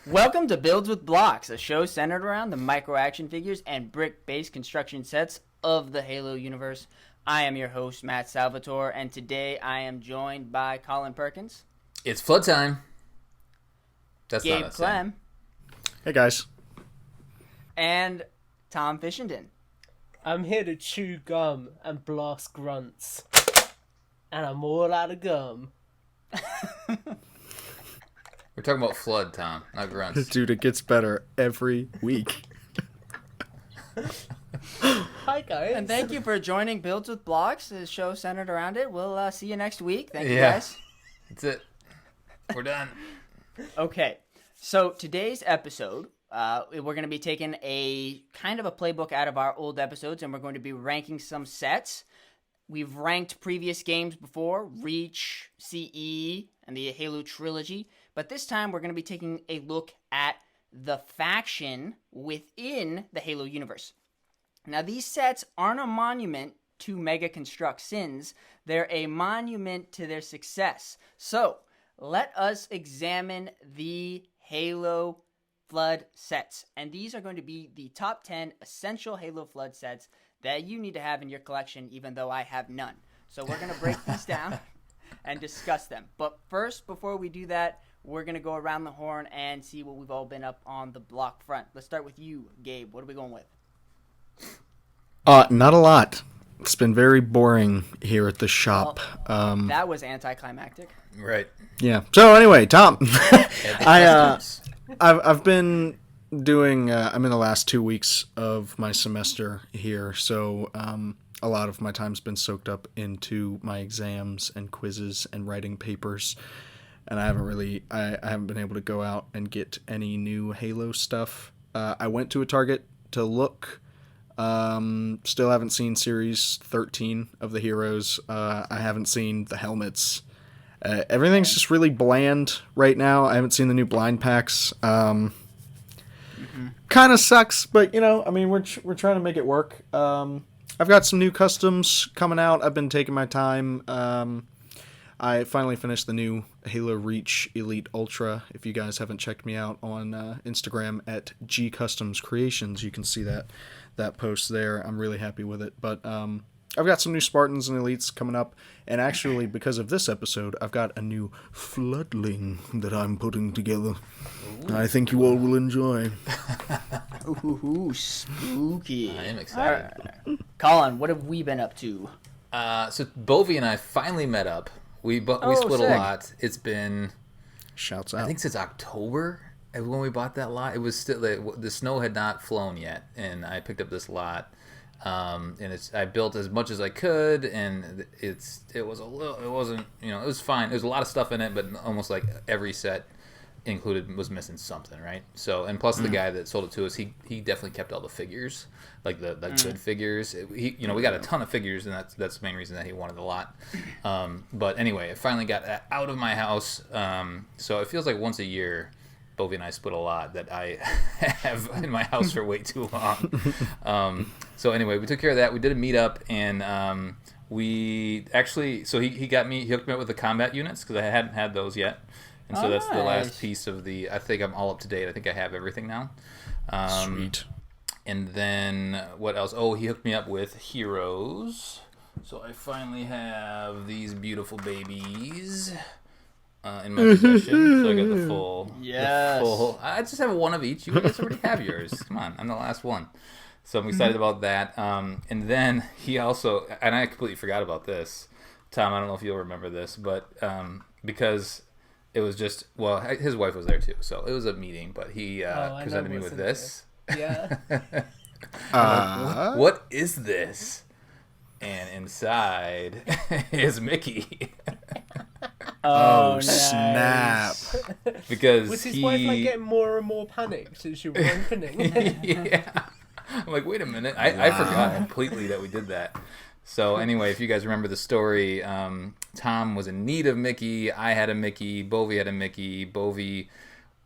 Welcome to Builds with Blocks, a show centered around the micro action figures and brick-based construction sets of the Halo universe. I am your host, Matt Salvatore, and today I am joined by Colin Perkins. It's flood time. That's Gabe not Clem. Hey, guys. And Tom Fishenden. I'm here to chew gum and blast grunts. And I'm all out of gum. We're talking about flood, Tom, not grunts. Dude, it gets better every week. Hi, guys. And thank you for joining Builds with Blocks, the show centered around it. We'll see you next week. Thank you, guys. That's it. We're done. Okay, so today's episode, we're going to be taking a kind of a playbook out of our old episodes, and we're going to be ranking some sets. We've ranked previous games before, Reach, CE, and the Halo trilogy, but this time we're going to be taking a look at the faction within the Halo universe. Now, these sets aren't a monument to Mega Construx sins, they're a monument to their success. So, let us examine the Halo Flood sets. And these are going to be the top 10 essential Halo Flood sets that you need to have in your collection, even though I have none. So we're going to break these down and discuss them. But first, before we do that, we're going to go around the horn and see what we've all been up on the block front. Let's start with you, Gabe. What are we going with? Not a lot. It's been very boring here at the shop. That was anticlimactic. Right. Yeah. So anyway, Tom, I've been doing. I'm in the last 2 weeks of my semester here, so a lot of my time's been soaked up into my exams and quizzes and writing papers, and I haven't been able to go out and get any new Halo stuff. I went to a Target to look. Still haven't seen Series 13 of the heroes. I haven't seen the helmets. Everything's just really bland right now. I haven't seen the new blind packs. Kind of sucks, but we're trying to make it work. I've got some new customs coming out. I've been taking my time. I finally finished the new Halo Reach Elite Ultra. If you guys haven't checked me out on Instagram at G Customs Creations, you can see that post there. I'm really happy with it. But I've got some new Spartans and Elites coming up. And actually, because of this episode, I've got a new Floodling that I'm putting together. Ooh. I think you all will enjoy. Ooh, spooky. I am excited. Colin, what have we been up to? So Bovie and I finally met up. We split sick. a lot. It's been... Shouts out. I think since October when we bought that lot. It was still... The snow had not flown yet, and I picked up this lot. And I built as much as I could, and it was fine. There's a lot of stuff in it, but almost like every set included was missing something, right? So, and plus the guy that sold it to us, he definitely kept all the figures, like the good figures. We got a ton of figures, and that's the main reason that he wanted a lot. But anyway, it finally got out of my house. So it feels like once a year, Bovie and I split a lot that I have in my house for way too long. So anyway, we took care of that. We did a meetup, and we actually, so he hooked me up with the combat units because I hadn't had those yet. And so that's the last piece of I think I'm all up to date. I think I have everything now. Sweet. And then what else? Oh, he hooked me up with heroes. So I finally have these beautiful babies in my possession. So I got the full. Yes. I just have one of each. You guys already have yours. Come on, I'm the last one. So I'm excited about that. And then he also, and I completely forgot about this. Tom, I don't know if you'll remember this, but because it was just, well, his wife was there too, so it was a meeting, but he presented me with this. Yeah. What is this? And inside is Mickey. Oh, nice. snap. Because was his wife like getting more and more panicked as you were opening? Yeah. I'm like, wait a minute. I forgot completely that we did that. So anyway, if you guys remember the story, Tom was in need of Mickey. I had a Mickey. Bovie had a Mickey. Bovie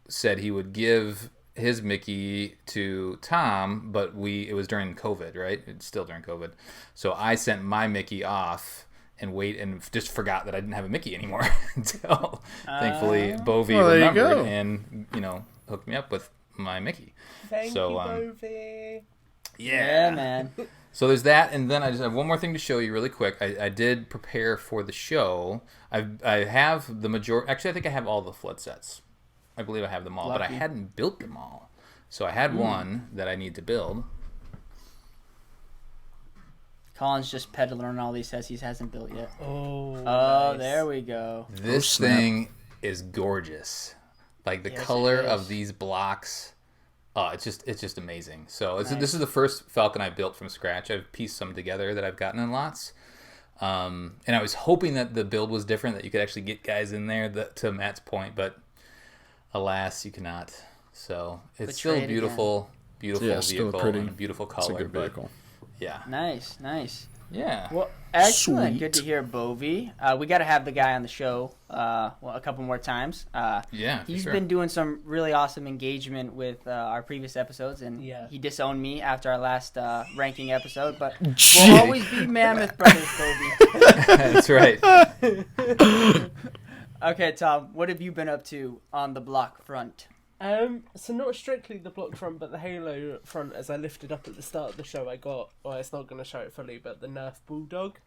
said he would give his Mickey to Tom, but it was during COVID, right? It's still during COVID. So I sent my Mickey off, and wait, and just forgot that I didn't have a Mickey anymore until thankfully Bovie well, there you remembered go. and hooked me up with my Mickey. Thank So, you, Bovie. Yeah, man. So there's that, and then I just have one more thing to show you really quick. I did prepare for the show. I have the majority. Actually, I think I have all the flood sets. I believe I have them all, but I Lucky. hadn't built them all. So I had one that I need to build. Colin's just peddling on all these sets he hasn't built yet. Oh, Oh, nice. there we go. This snap. thing is gorgeous. Like the Yes, color it of is. these blocks. It's just amazing. So this is the first Falcon I built from scratch. I've pieced some together that I've gotten in lots. And I was hoping that the build was different, that you could actually get guys in there, to Matt's point, but alas, you cannot. So it's still Betrayed beautiful Yeah, vehicle still pretty. and a beautiful It's color. a good but vehicle. yeah. Nice. Yeah. Well, excellent. Good to Sweet. hear, Bovie. We got to have the guy on the show a couple more times. Yeah, for He's sure. been doing some really awesome engagement with our previous episodes, and Yeah. he disowned me after our last ranking episode, but we'll always be Mammoth Brothers, Bovie. That's right. Okay, Tom, what have you been up to on the block front? So not strictly the block front, but the Halo front. As I lifted up at the start of the show, I got. Well, it's not going to show it fully, but the Nerf Bulldog.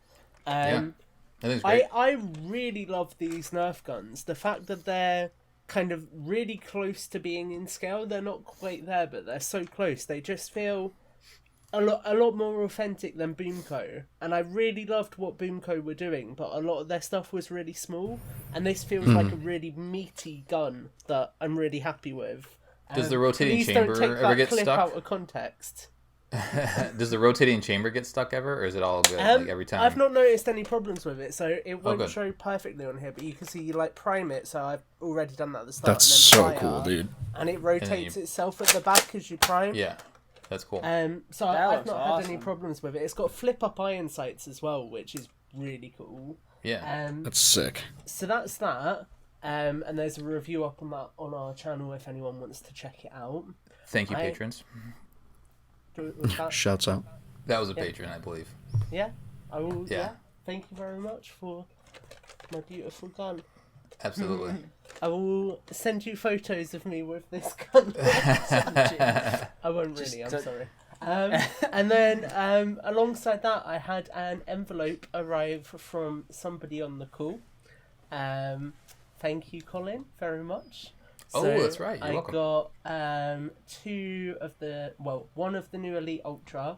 Yeah. I think it's great. I really love these Nerf guns. The fact that they're kind of really close to being in scale. They're not quite there, but they're so close. They just feel a lot more authentic than Boomco. And I really loved what Boomco were doing, but a lot of their stuff was really small. And this feels like a really meaty gun that I'm really happy with. Does the rotating Please chamber don't take ever that get clip stuck? out of context. Does the rotating chamber get stuck ever, or is it all good like every time? I've not noticed any problems with it, so it won't good. show perfectly on here, but you can see you like prime it, so I've already done that at the start. That's and so then cool, fire, dude. And it rotates itself at the back as you prime. Yeah, that's cool. So That I've looks not had any awesome. problems with it. It's got flip-up iron sights as well, which is really cool. Yeah. That's sick. So that's that. And there's a review up on that on our channel if anyone wants to check it out. Thank you, I- patrons. Was that- Shouts out. That was a patron, I believe. yeah, I will. Yeah. Yeah. Thank you very much for my beautiful gun. Absolutely. I will send you photos of me with this gun. I won't really, I'm sorry. And then alongside that, I had an envelope arrive from somebody on the call. Thank you, Colin, very much. Oh, that's right. You're I welcome. got one of the new Elite Ultra,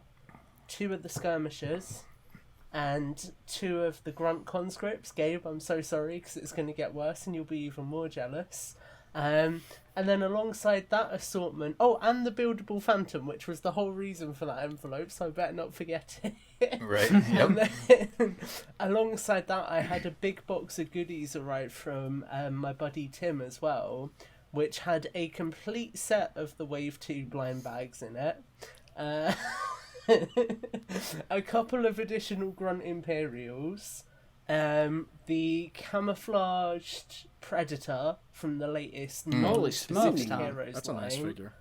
2 of the Skirmishers, and 2 of the Grunt Conscripts. Gabe, I'm so sorry because it's going to get worse and you'll be even more jealous. And then alongside that assortment, and the buildable Phantom, which was the whole reason for that envelope, so I better not forget it. Right. And Yep. then, alongside that, I had a big box of goodies arrive from my buddy Tim as well, which had a complete set of the Wave 2 blind bags in it. A couple of additional Grunt Imperials, the camouflaged Predator from the latest Holy smokes, Pacific Tom. Heroes That's a nice line. figure.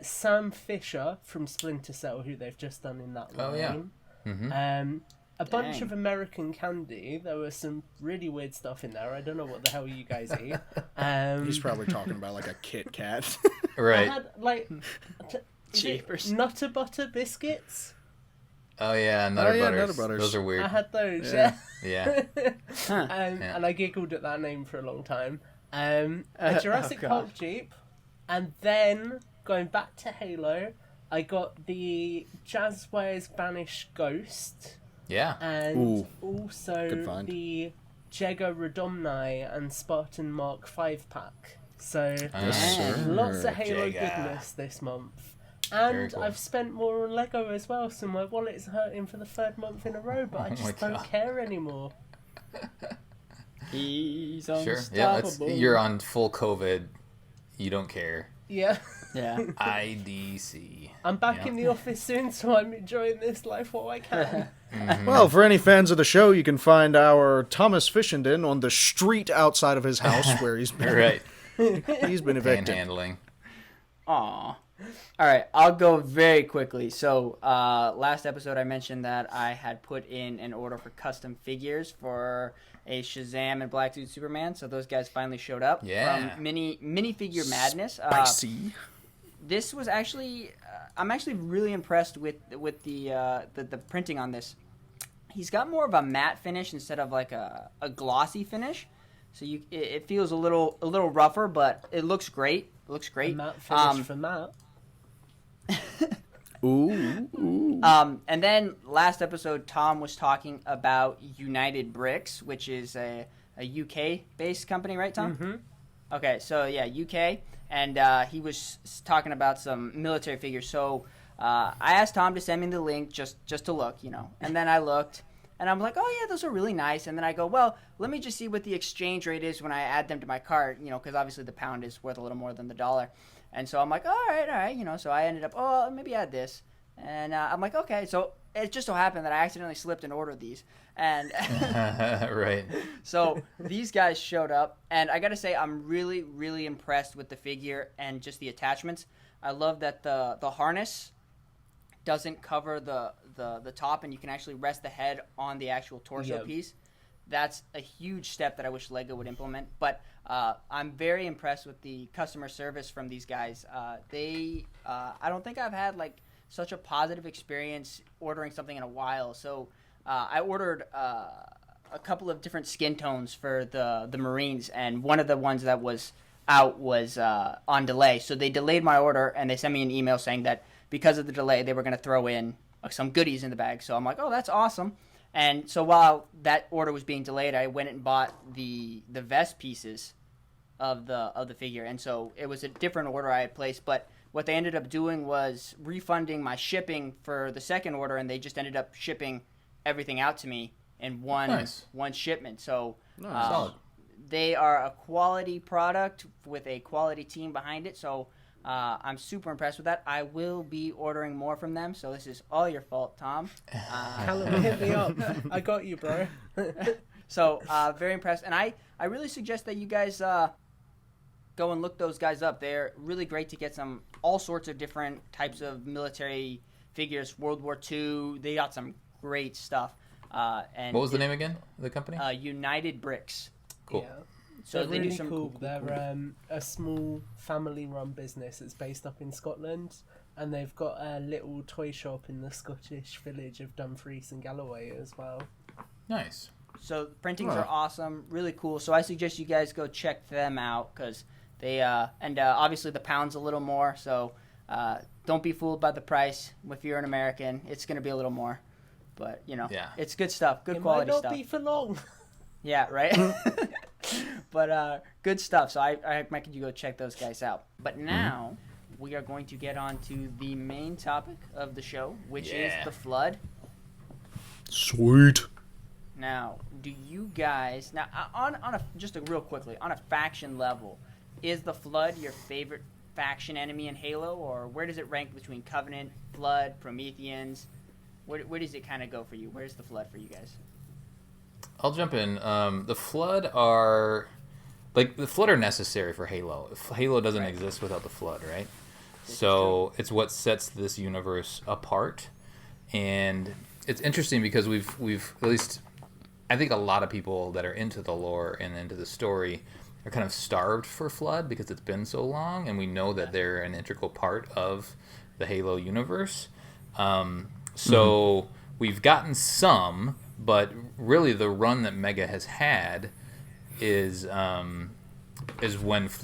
Sam Fisher from Splinter Cell, who they've just done in that line. Oh, yeah. Mm-hmm. A bunch Dang. of American candy. There was some really weird stuff in there. I don't know what the hell you guys eat. He's probably talking about like a Kit Kat. I Right. had like Jeepers. Nutter Butter biscuits. Oh yeah, Nutter yeah, Butters. Nutter Butters. Those are weird. I had those. Yeah. Yeah. Yeah. Huh. Yeah. And I giggled at that name for a long time. A Jurassic God. Park Jeep, and then going back to Halo, I got the Jazzwares Banished Ghost, Yeah. and Ooh, also good find. the Jego Redomni and Spartan Mark 5 pack. So Yes, sir. lots of Halo Jega. goodness this month. Very And cool. I've spent more on Lego as well, so my wallet's hurting for the 3rd month in a row, but I Oh my just don't God. care anymore. He's Sure. unstoppable. Yeah. You're on full COVID. You don't care. Yeah. Yeah. IDC. I'm back Yeah. in the office soon, so I'm enjoying this life while I can. Well, for any fans of the show, you can find our Thomas Fishenden on the street outside of his house where he's been Right. he's been evicted. Panhandling. Aw. All right, I'll go very quickly. So, last episode I mentioned that I had put in an order for custom figures for a Shazam and Black Suit Superman. So those guys finally showed up from Minifigure Madness. Spicy. This was actually, I'm actually really impressed with the printing on this. He's got more of a matte finish instead of like a glossy finish. So it feels a little rougher, but it looks great. It looks great. A matte finish for Matt. Ooh. And then last episode, Tom was talking about United Bricks, which is a UK-based company, right, Tom? Mm-hmm. Okay, so yeah, UK, and he was talking about some military figures. So I asked Tom to send me the link just to look, and then I looked, and I'm like, oh yeah, those are really nice. And then I go, well, let me just see what the exchange rate is when I add them to my cart, because obviously the pound is worth a little more than the dollar. And so I'm like, all right, so I ended up, oh, maybe add this. And I'm like, okay. So it just so happened that I accidentally slipped and ordered these. And right. So these guys showed up. And I got to say, I'm really, really impressed with the figure and just the attachments. I love that the harness doesn't cover the top, and you can actually rest the head on the actual torso piece. That's a huge step that I wish LEGO would implement. But I'm very impressed with the customer service from these guys. I don't think I've had like such a positive experience ordering something in a while. So I ordered a couple of different skin tones for the Marines, and one of the ones that was out was on delay. So they delayed my order, and they sent me an email saying that because of the delay, they were going to throw in some goodies in the bag. So I'm like, oh, that's awesome. And so while that order was being delayed, I went and bought the vest pieces of the figure. And so it was a different order I had placed, but what they ended up doing was refunding my shipping for the second order, and they just ended up shipping everything out to me in one shipment. So Solid. they are a quality product with a quality team behind it. So I'm super impressed with that. I will be ordering more from them, so this is all your fault, Tom. Callum, hit me up. I got you, bro. So very impressed, and I really suggest that you guys go and look those guys up. They're really great to get all sorts of different types of military figures. World War II, they got some great stuff. And What was the name again of the company? United Bricks. Cool. Yeah. So They're they really do some cool. cool. They're a small family-run business that's based up in Scotland, and they've got a little toy shop in the Scottish village of Dumfries and Galloway as well. Nice. So printings are awesome, really cool. So I suggest you guys go check them out because they and obviously the pound's a little more. So don't be fooled by the price. If you're an American, it's going to be a little more, but it's good stuff, good quality stuff. It stuff. might not be for long. Yeah, right. But good stuff. So I recommend you go check those guys out. But now we are going to get on to the main topic of the show, which is the flood. Sweet. Now, do you guys on a just real quickly on a faction level, is the flood your favorite faction enemy in Halo, or where does it rank between Covenant, Flood, Prometheans? Where does it kind of go for you? Where's the flood for you guys? I'll jump in. The Flood are necessary for Halo. Halo doesn't exist without the Flood, right? So it's what sets this universe apart, and it's interesting because we've at least I think a lot of people that are into the lore and into the story are kind of starved for Flood because it's been so long, and we know that they're an integral part of the Halo universe. So we've gotten some, but really the run that Mega has had is when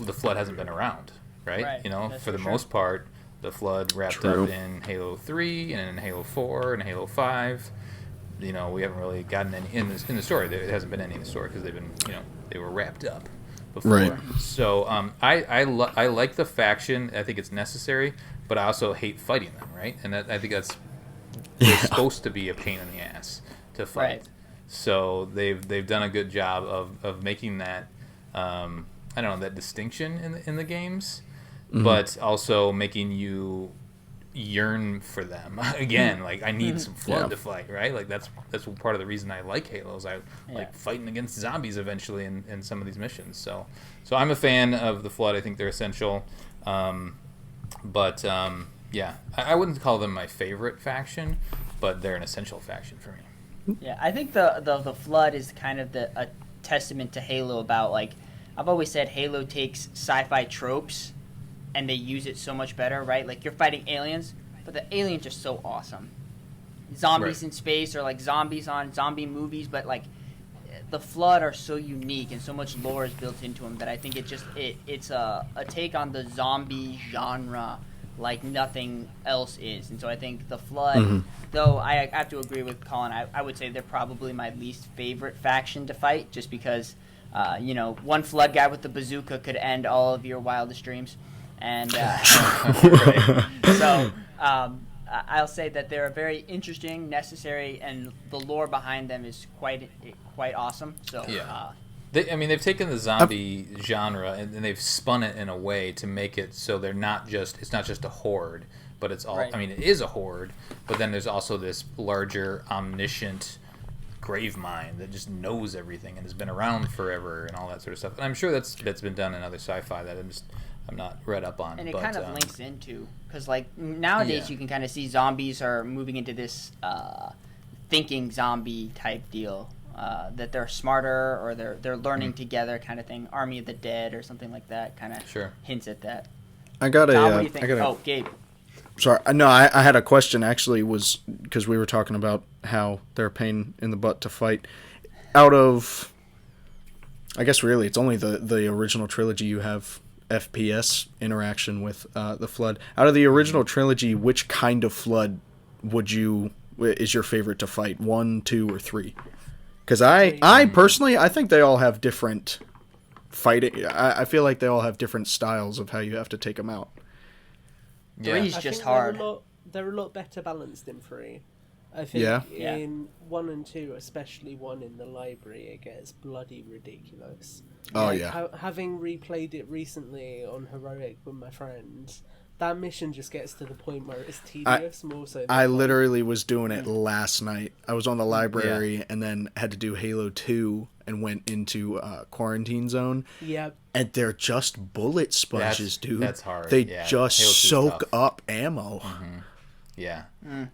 the Flood hasn't been around, right? For the most part, the Flood wrapped up in Halo 3 and in Halo 4 and Halo 5. We haven't really gotten any in the story. There hasn't been any in the story because they've been, they were wrapped up before. Right. So I like the faction. I think it's necessary, but I also hate fighting them, right? And I think that's supposed to be a pain in the ass to fight. Right. So they've done a good job of making that that distinction in the games, but also making you yearn for them again. Like I need some Flood to fight, right? Like that's part of the reason I like Halos. I like fighting against zombies eventually in some of these missions. So I'm a fan of the Flood. I think they're essential. But yeah, I wouldn't call them my favorite faction, but they're an essential faction for me. Yeah, I think the Flood is kind of a testament to Halo about, like, I've always said Halo takes sci-fi tropes and they use it so much better, right? Like, you're fighting aliens, but the aliens are so awesome. Zombies in space, or like zombies on zombie movies, but like the Flood are so unique and so much lore is built into them that I think it's a take on the zombie genre like nothing else is. And so I think the Flood, though I have to agree with Colin, I would say they're probably my least favorite faction to fight, just because one Flood guy with the bazooka could end all of your wildest dreams. And so I'll say that they're very interesting, necessary, and the lore behind them is quite awesome. So yeah, they've taken the zombie genre and they've spun it in a way to make it so it's not just a horde, but it's all. Right. I mean, it is a horde, but then there's also this larger omniscient grave mind that just knows everything and has been around forever and all that sort of stuff. And I'm sure that's been done in other sci-fi that I'm not read up on. And it kind of links into, because like nowadays you can kind of see zombies are moving into this thinking zombie type deal, that they're smarter or they're learning together kind of thing. Army of the Dead or something like that kind of hints at that. I got Tom, what do you think? Gabe. Sorry, no, I had a question actually, was because we were talking about how they're a pain in the butt to fight. Out of, I guess really it's only the original trilogy you have FPS interaction with the Flood. Out of the original trilogy, which kind of Flood is your favorite to fight? 1, 2, or 3? Because I personally, I think they all have different fighting. I feel like they all have different styles of how you have to take them out. Yeah. 3's just hard. They're a lot better balanced in 3. I think in 1 and 2, especially 1 in the library, it gets bloody ridiculous. Oh, Having replayed it recently on Heroic with my friends, that mission just gets to the point where it's tedious more so than I literally was doing it last night. I was on the library and then had to do Halo 2 and went into Quarantine Zone. Yeah. And they're just bullet sponges, dude. That's hard. They just soak up ammo. Mm-hmm. Yeah.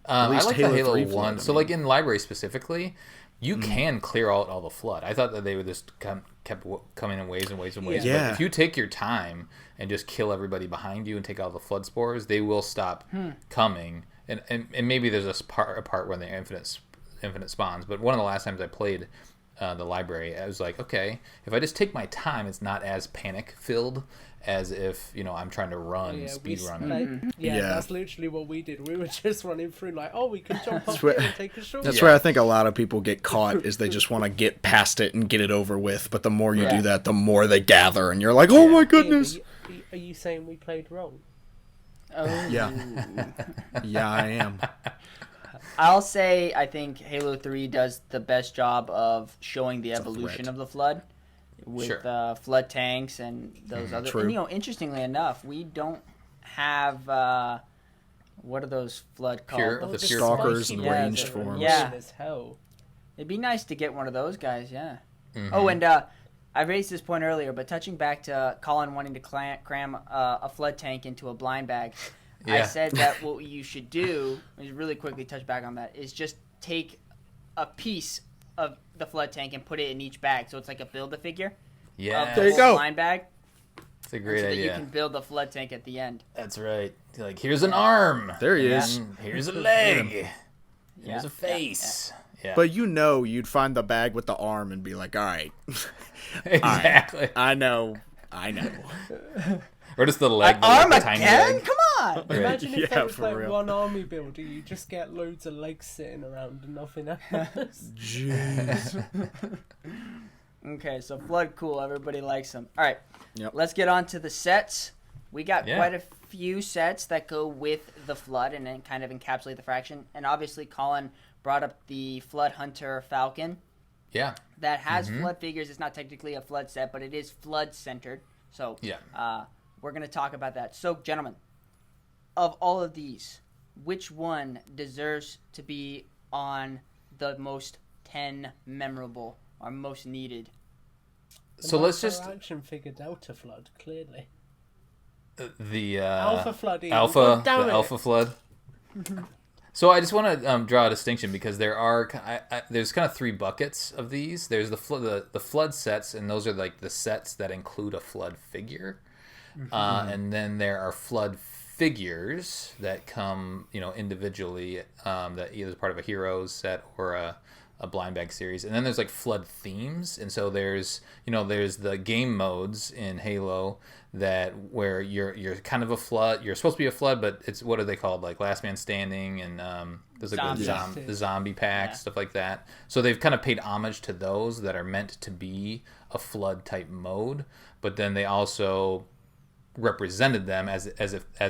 At least I like Halo the Halo 3 1. Flood, So like in library specifically, you can clear out all the Flood. I thought that they would just kept coming in waves and waves and waves. Yeah. But if you take your time and just kill everybody behind you and take out the Flood spores, they will stop coming. And maybe there's a part where they're infinite spawns. But one of the last times I played the library, I was like, okay, if I just take my time, it's not as panic filled as if I'm trying to speed run. That's literally what we did. We were just running through like, we can jump up here and take a short. That's where I think a lot of people get caught, is they just want to get past it and get it over with. But the more you do that, the more they gather, and you're like, oh my goodness. Are you saying we played wrong? Oh. Yeah. Yeah, I am. I'll say I think Halo 3 does the best job of showing the evolution of the Flood with Flood tanks and those other. True. And, interestingly enough, we don't have what are those Flood called? The Stalkers and ranged forms. Yeah, as hell. It'd be nice to get one of those guys. Yeah. Mm-hmm. Oh, and I raised this point earlier, but touching back to Colin wanting to cram a Flood tank into a blind bag. I said that what you should do, is really quickly touch back on that, is just take a piece of the Flood tank and put it in each bag, so it's like a Build-A-Figure. Yeah, there you go. Blind bag. It's a great idea. You can build the Flood tank at the end. That's right. Like, here's an arm. There he is. Here's a leg. Here's a face. Yeah. But you'd find the bag with the arm and be like, all right. Exactly. All right. I know. Or just the leg. Arm the tiny again? leg. Come on. Imagine if there was like real. one army builder, you just get loads of legs sitting around and nothing else. Jeez. Okay, so Flood, cool. Everybody likes them. All right, Yep. Let's get on to the sets. We got quite a few sets that go with the Flood and then kind of encapsulate the faction. And obviously, Colin brought up the Flood Hunter Falcon. Yeah. That has Flood figures. It's not technically a Flood set, but it is Flood centered. So we're going to talk about that. So, gentlemen, of all of these, which one deserves to be on the most 10 memorable or most needed? So let's just action figure Delta Flood, clearly. the Alpha Flood. Ian. Alpha, God damn the it. Alpha Flood. So I just want to draw a distinction because there's kind of three buckets of these. There's the flood sets, and those are like the sets that include a flood figure, and then there are flood figures that come individually, that either is part of a heroes set or a blind bag series, and then there's like flood themes, and so there's the game modes in Halo where you're kind of a flood. You're supposed to be a flood, but it's, what are they called, like Last Man Standing, and there's like the zombie pack, stuff like that. So they've kind of paid homage to those that are meant to be a flood type mode, but then they also represented them as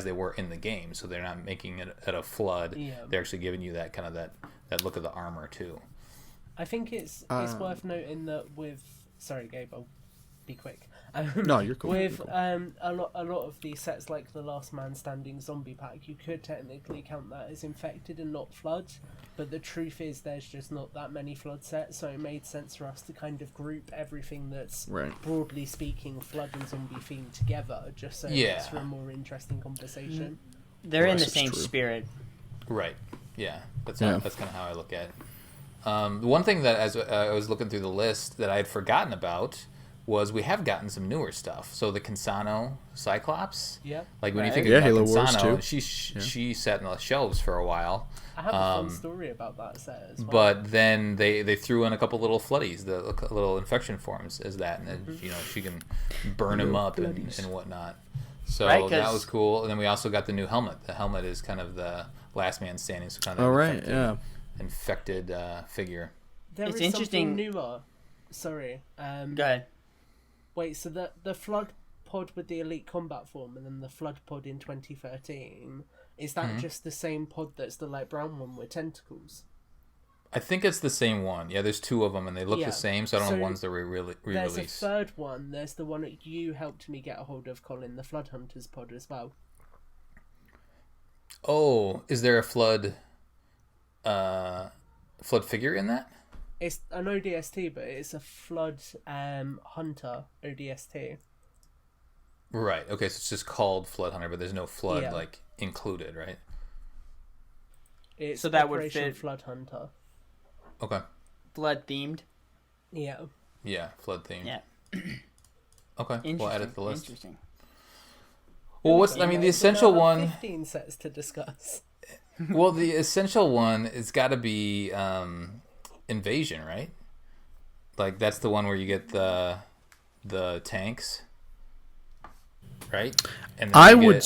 they were in the game. So they're not making it at a flood. Yeah. They're actually giving you that kind of that look of the armor too. I think it's worth noting that with... Sorry, Gabe, I'll be quick. No, you're cool. With you're cool. a lot of these sets, like the Last Man Standing zombie pack, you could technically count that as infected and not floods, but the truth is there's just not that many flood sets, so it made sense for us to kind of group everything that's broadly speaking flood and zombie themed together, just so it's for a more interesting conversation. They're in the same spirit. Right. Yeah. That's kind of how I look at it. The one thing that, as I was looking through the list, that I had forgotten about was we have gotten some newer stuff. So the Consano Cyclops. Yeah. Like when you think about Halo Consano, Wars too. she sat in the shelves for a while. I have a fun story about that set as well. But then they threw in a couple little floodies, the little infection forms as that, and then, she can burn them up and whatnot. So that was cool. And then we also got the new helmet. The helmet is kind of the Last Man Standing, so kind of infected figure. It's interesting. Newer. Sorry. Go ahead. Wait, so the Flood pod with the Elite Combat form and then the Flood pod in 2013, is that just the same pod that's the light brown one with tentacles? I think it's the same one. Yeah, there's two of them and they look the same, so I don't know ones that were re-released. There's a third one. There's the one that you helped me get a hold of, Colin, the Flood Hunters pod as well. Oh, is there a Flood figure in that? It's an ODST, but it's a Flood Hunter ODST. Right. Okay, so it's just called Flood Hunter, but there's no Flood included, right? It's so that Operation would fit Flood Hunter. Okay. Flood themed. Yeah. Yeah, Flood themed. Yeah. Okay, we'll add it to the list. Interesting. Well, the essential one. 15 sets to discuss. Well, the essential one has got to be Invasion, right? Like that's the one where you get the tanks, right? And I would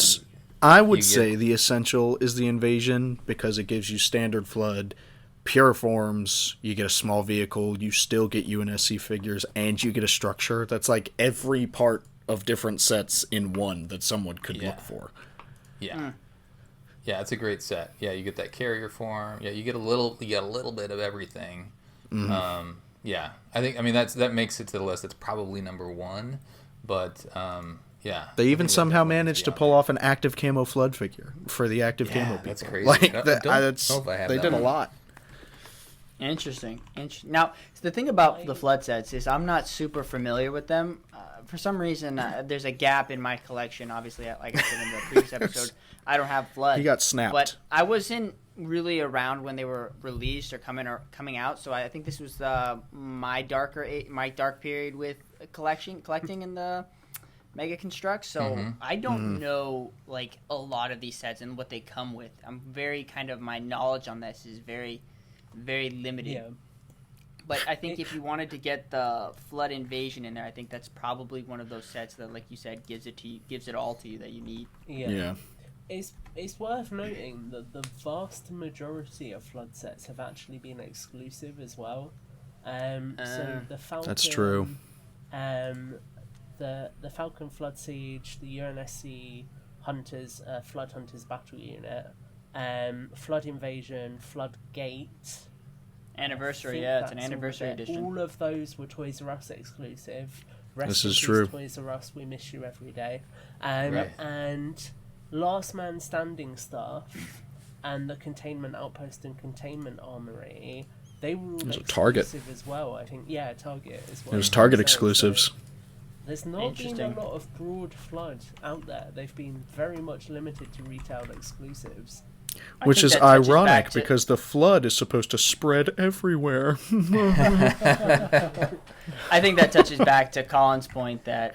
say the essential is the Invasion because it gives you standard flood, pure forms. You get a small vehicle. You still get UNSC figures, and you get a structure. That's like every part of different sets in one that someone could look for. Yeah. Yeah, it's a great set. Yeah, you get that carrier form. Yeah, you get a little bit of everything. Mm-hmm. Yeah, that makes it to the list. It's probably number one, but they even somehow managed to pull off an active camo flood figure for the active camo people. That's crazy. Like they did a lot. Interesting. Now, the thing about the flood sets is I'm not super familiar with them. For some reason, there's a gap in my collection. Obviously, like I said in the previous episode, I don't have flood. He got snapped. But I wasn't really around when they were released or coming out. So I think this was my dark period with collecting in the Mega Construx. So I don't know like a lot of these sets and what they come with. I'm very my knowledge on this is very, very limited. Yeah. But I think if you wanted to get the Flood Invasion in there, I think that's probably one of those sets that, like you said, gives it all to you that you need. Yeah. It's worth noting that the vast majority of Flood sets have actually been exclusive as well. So the Falcon, that's true. The Falcon Flood Siege, the UNSC Hunters, Flood Hunters Battle Unit, Flood Invasion, Flood Gate. Anniversary, it's an anniversary edition. All of those were Toys R Us exclusive. This is true. Toys R Us, we miss you every day. And Last Man Standing stuff and the Containment Outpost and Containment Armory, they were all exclusive Target as well. I think, Target as well. It was Target exclusives. There's not been a Interesting. lot of broad flood out there. They've been very much limited to retail exclusives. Which think is that touches back ironic to- because the flood is supposed to spread everywhere. I think that touches back to Colin's point that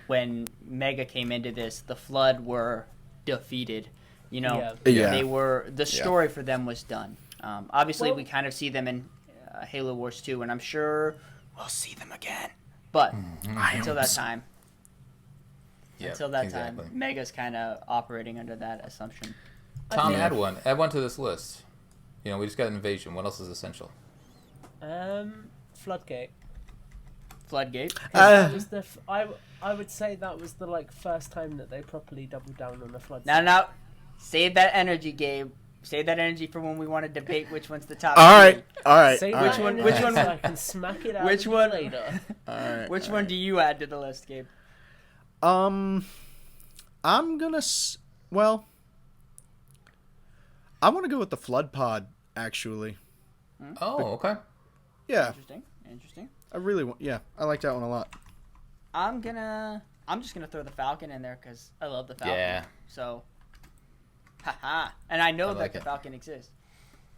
when Mega came into this, the Flood were defeated. You know, Yeah. they were. The story for them was done. Obviously, Well- we kind of see them in Halo Wars 2, and I'm sure we'll see them again. But until that time, Yeah, until that exactly. time, Mega's kind of operating under that assumption. Tom, think- add one. Add one to this list. You know, we just got invasion. What else is essential? Floodgate. Floodgate. That was the I would say that was the first time that they properly doubled down on the flood. Now, save that energy, Gabe. Save that energy for when we want to debate which one's the top. all three. right, all right. Save all that right. Which energy one- so I can smack it out Which of you one- later. All right. Which one do you add to the list, Gabe? I'm gonna. Well, I want to go with the flood pod. Actually, Oh, okay. yeah, Interesting. I really want. Yeah, I like that one a lot. I'm just gonna throw the Falcon in there because I love the Falcon. Yeah. So, haha. And I know I that like the it. Falcon exists.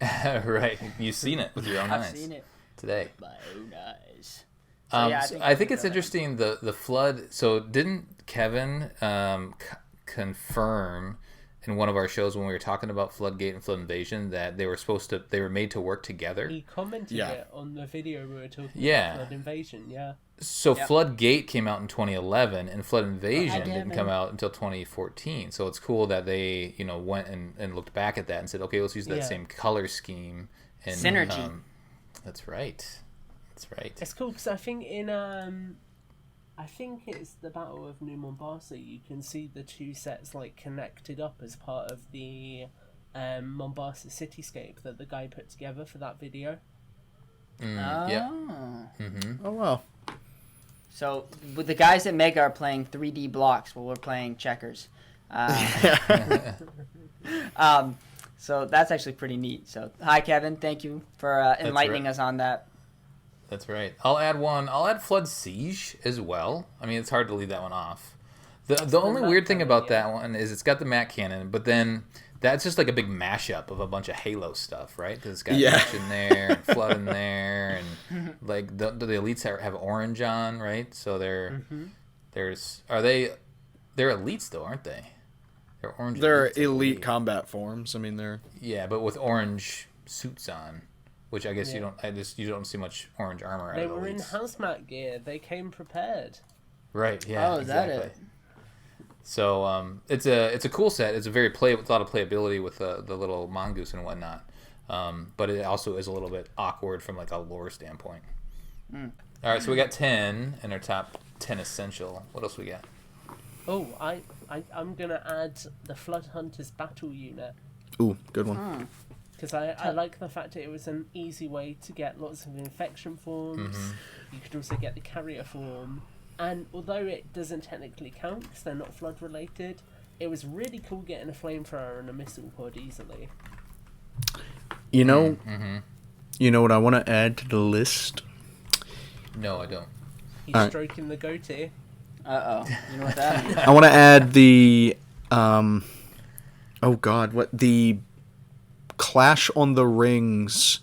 Right. You've seen it with your own I've eyes seen it today. by own eyes. So, yeah, I think we it's throw that in. interesting the flood. So didn't Kevin confirm in one of our shows when we were talking about Floodgate and Flood Invasion that they were made to work together? He commented Yeah. it on the video we were talking Yeah. about Flood Invasion. Yeah. So Yep. Floodgate came out in 2011, and Flood Invasion Hi, didn't Devin. come out until 2014. So it's cool that they went and looked back at that and said, okay, let's use that Yeah. same color scheme and Synergy. That's right. That's right. It's cool because I think I think it's the Battle of New Mombasa. You can see the two sets connected up as part of the Mombasa cityscape that the guy put together for that video. Yeah. Oh wow. So with the guys at Mega are playing 3D blocks while we're playing checkers. So that's actually pretty neat. So hi Kevin, thank you for enlightening right. us on that. That's right. I'll add one. I'll add Flood Siege as well. I mean, it's hard to leave that one off. The only Matt weird thing cannon, about yeah. that one is it's got the Matt cannon, but then that's just like a big mashup of a bunch of Halo stuff, right? Because it's got Yeah. Match in there, and Flood in there, and like the elites have orange on, right? So they're they're elites though, aren't they? They're orange. They're elites, I elite believe. combat forms. I mean, they're Yeah, but with orange suits on, which I guess you don't see much orange armor out They of were in elites. hazmat gear. They came prepared. Right. Yeah. Oh, is that exactly. it? So it's a cool set. It's a very with a lot of playability with the little mongoose and whatnot. But it also is a little bit awkward from like a lore standpoint. All right, so we got 10 in our top 10 essential. What else we got? Oh, I'm gonna add the Flood Hunters battle unit ooh, good one. because I like the fact that it was an easy way to get lots of infection forms. You could also get the carrier form, and although it doesn't technically count because they're not flood related, it was really cool getting a flamethrower and a missile pod easily. You know, you know what I want to add to the list? No, I don't. He's Alright. stroking the goatee. Uh oh. You know what that means? I want to add the oh god, what the Clash on the Rings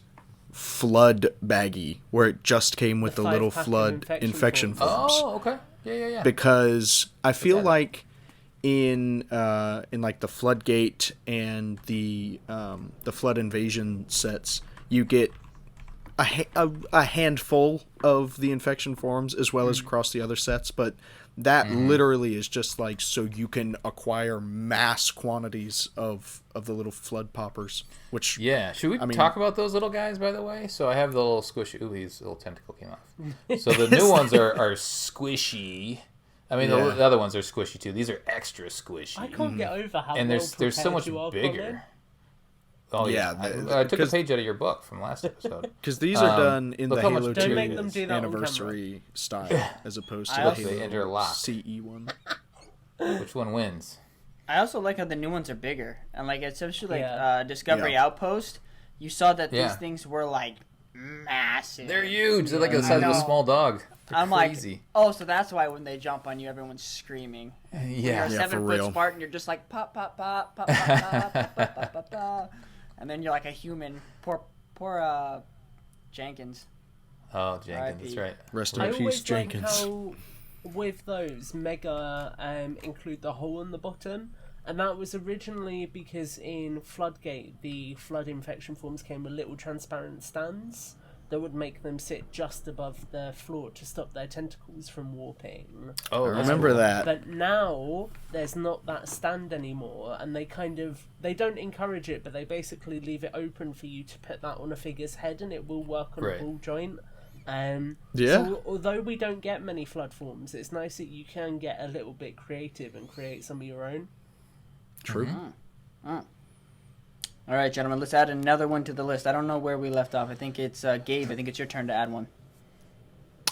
flood baggie where it just came with The the little 5-pack of flood infection infection forms. forms. Oh, okay. Yeah. Because I feel that? like in like the Floodgate and the Flood Invasion sets, you get a handful of the infection forms as well as across the other sets, but that literally is just like so you can acquire mass quantities of the little flood poppers, which Yeah. Should we mean- talk about those little guys, by the way? So I have the little squishy. Ooh, his little tentacle came off. So the new ones are squishy. I mean, Yeah. the other ones are squishy too. These are extra squishy. I can't get over how And well they're so prepared much you are, bigger. Colin. Oh Yeah, I took a 'cause- page out of your book from last episode. because these are done in look the how much Halo bigger 2 Don't make them do that on anniversary style as opposed to I the also- They Halo interlock. CE one. Which one wins? I also like how the new ones are bigger, and like especially Yeah. Discovery Yeah. Outpost. You saw that Yeah. these things were like massive. They're huge. They're like the I size of a know. small dog. I'm crazy. like, oh, so that's why when they jump on you, everyone's screaming. You're Yeah. a for 7-foot real. Spartan. You're just like pop, pop, pop, pop, pop, pop, pop, pop, pop, pop, pop. And then you're like a human. Poor Jenkins. Oh, Jenkins, R.I.P. that's right. Rest I in peace, always Jenkins. like how with those Mega include the hole on the bottom, and that was originally because in Floodgate the flood infection forms came with little transparent stands that would make them sit just above the floor to stop their tentacles from warping. Oh, I that's remember cool. that. But now there's not that stand anymore, and they don't encourage it, but they basically leave it open for you to put that on a figure's head, and it will work on Right. a ball joint. Yeah. So although we don't get many flood forms, it's nice that you can get a little bit creative and create some of your own. True. All right, gentlemen, let's add another one to the list. I don't know where we left off. I think it's Gabe. I think it's your turn to add one.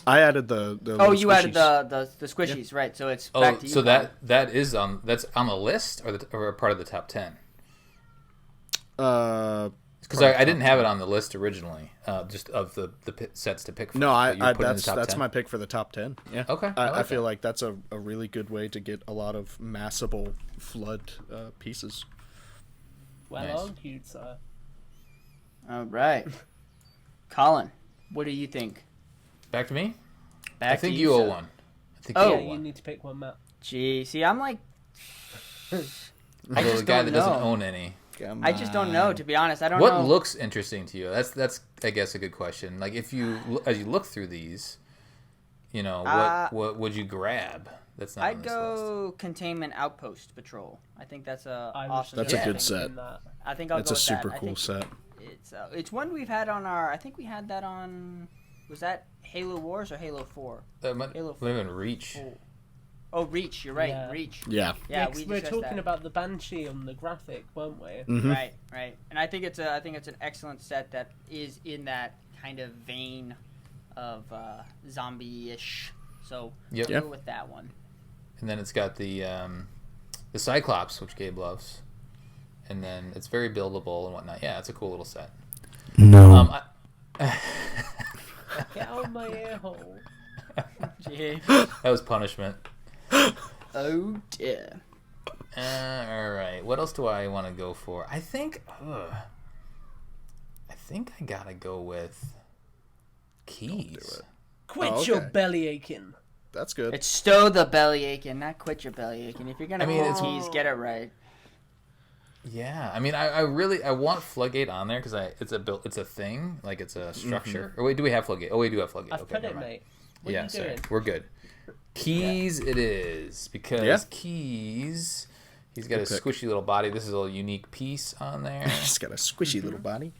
I added the Oh, little you added squishies. the squishies, right? So it's Oh, back to you. so Colin. that's on the list or a part of the top 10? Because I didn't have it on the list originally, just of the sets to pick from. No, but you put it in the that's top 10? my pick for the top 10. Yeah. Okay, I I like feel that. like that's a really good way to get a lot of massable flood pieces. Well Nice. argued, sir. All right. Colin, what do you think? Back to me. Back I think to you owe sir. one. I think Oh. you Yeah, owe you one. need to pick one, Matt. Gee, see, I'm like, Although just the guy don't that doesn't know. own any. I just don't know, to be honest. I don't What know. looks interesting to you? That's I guess a good question. Like if you as you look through these, you know, what would you grab? That's not on I'd this list. go Containment Outpost Patrol. I think that's a I was awesome. That's a just good thinking set. that. I think I'll It's go a with super that. I cool think set. It's one we've had on our. I think we had that on. Was that Halo Wars or Halo 4? Might Halo have been Reach. Oh, Reach. You're right. Yeah. Reach. Yeah. Yeah, Yeah, 'cause we we were discussed talking that. about the Banshee on the graphic, weren't we? Mhm. Right. And I think it's an excellent set that is in that kind of vein of zombie-ish. So Yep. I'll go with that one. And then it's got the Cyclops, which Gabe loves. And then it's very buildable and whatnot. Yeah, it's a cool little set. No. Get out of my ear hole. Gee. That was punishment. Oh dear. All right. What else do I want to go for? I think I gotta go with keys. Quit Oh, your okay. belly aching. That's good. It's stow the belly aching, not quit your belly aching. If you're gonna I mean, pick it's- keys, get it right. Yeah, I mean, I really want Floodgate on there because it's a thing, like it's a structure. Or wait, do we have Floodgate? Oh, we do have Floodgate. I've Okay, put never it, mind. mate. What Yeah, are you sorry, doing? we're good. Keys, it is because Yeah. Keys, he's got a Good pick. squishy little body. This is a unique piece on there. He's got a squishy little body.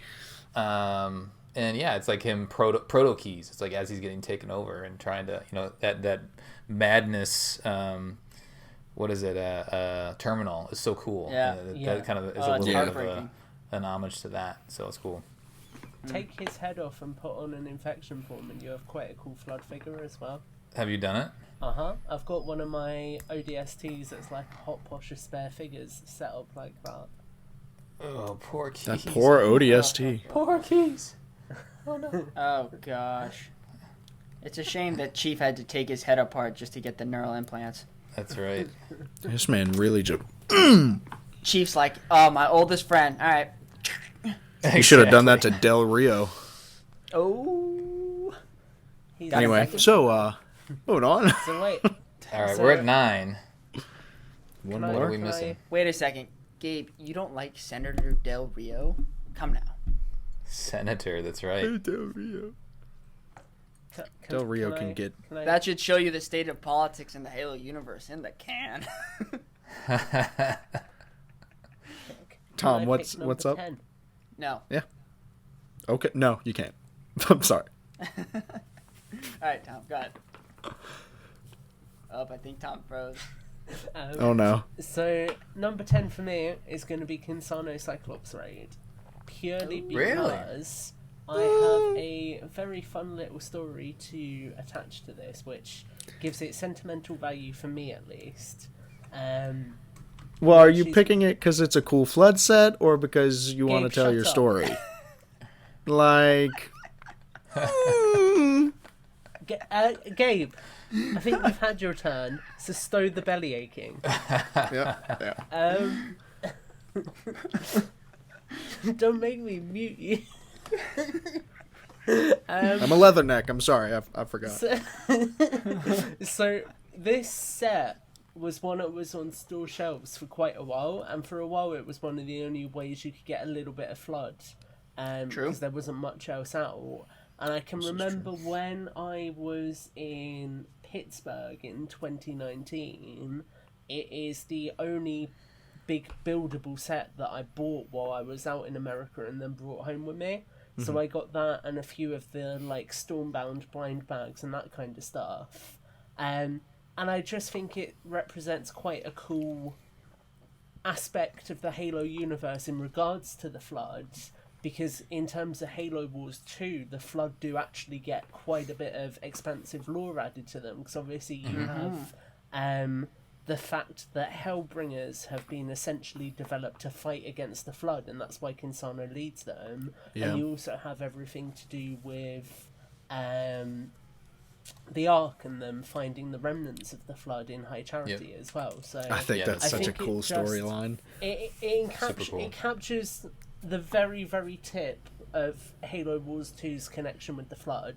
And yeah, it's like him proto Keys. It's like as he's getting taken over and trying to, that madness. What is it? Terminal is so cool. Yeah. That kind of is Oh, a it's little bit of heartbreaking. an homage to that. So it's cool. Take his head off and put on an infection form, and you have quite a cool flood figure as well. Have you done it? I've got one of my ODSTs that's like hot posh of spare figures set up like that. Oh, poor Keys. That poor ODST. Poor Keys. Oh gosh. It's a shame that Chief had to take his head apart just to get the neural implants. That's right. This man really just. Chief's like, oh, my oldest friend. All right. You should have done that to Del Rio. Oh. He's Got it. Anyway, second? so moving on. So wait, All right, So- we're at 9. One Can I- What are more. we Can missing? Wait a second. Gabe, you don't like Senator Del Rio? Come now. Senator, that's right. Del Rio. can Del Rio I- can get. can I- That should show you the state of politics in the Halo universe in the can. Tom, can I what's pick number up? 10? No. Okay, no, you can't. I'm sorry. All right, Tom, go ahead. I think Tom froze. Oh no. So number 10 for me is going to be Kinsano Cyclops Raid, purely Really? because I have a very fun little story to attach to this, which gives it sentimental value for me at least. Well, are you She's- picking it because it's a cool flood set, or because you want to Gabe, tell shut your up. story? Like, Gabe, I think you've had your turn, so stow the belly aching. Yeah. Don't make me mute you. I'm a leatherneck. I'm sorry. I forgot. So this set was one that was on store shelves for quite a while, and for a while it was one of the only ways you could get a little bit of flood. True. Because there wasn't much else out. And I can remember when I was in Pittsburgh in 2019, it is the only big buildable set that I bought while I was out in America and then brought home with me. So I got that and a few of the like Stormbound blind bags and that kind of stuff. And I just think it represents quite a cool aspect of the Halo universe in regards to the Floods. Because in terms of Halo Wars 2, the Flood do actually get quite a bit of expansive lore added to them. Because obviously you have the fact that Hellbringers have been essentially developed to fight against the Flood, and that's why Kinsano leads them. Yeah. And you also have everything to do with the Ark and them finding the remnants of the Flood in High Charity as well. So I think that's I such a think cool storyline. Super cool. It captures the very, very tip of Halo Wars 2's connection with the Flood.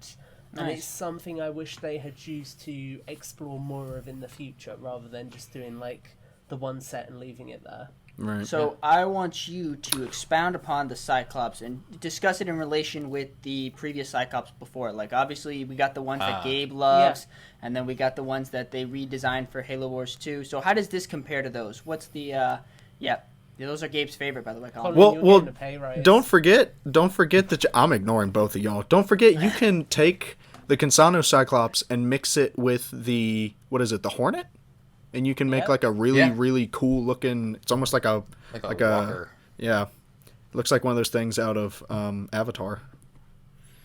And Nice. it's something I wish they had used to explore more of in the future, rather than just doing like the one set and leaving it there. Right. So I want you to expound upon the Cyclops and discuss it in relation with the previous Cyclops before. Like, obviously, we got the ones that Gabe loves, and then we got the ones that they redesigned for Halo Wars 2. So how does this compare to those? What's the, those are Gabe's favorite, by the way, Colin. Colin, you're Well, getting a pay rise. don't forget that I'm ignoring both of y'all. Don't forget, you can take the Kinsano Cyclops and mix it with the, what is it, the Hornet? And you can make like a really cool looking, it's almost like a walker. Yeah. Looks like one of those things out of Avatar.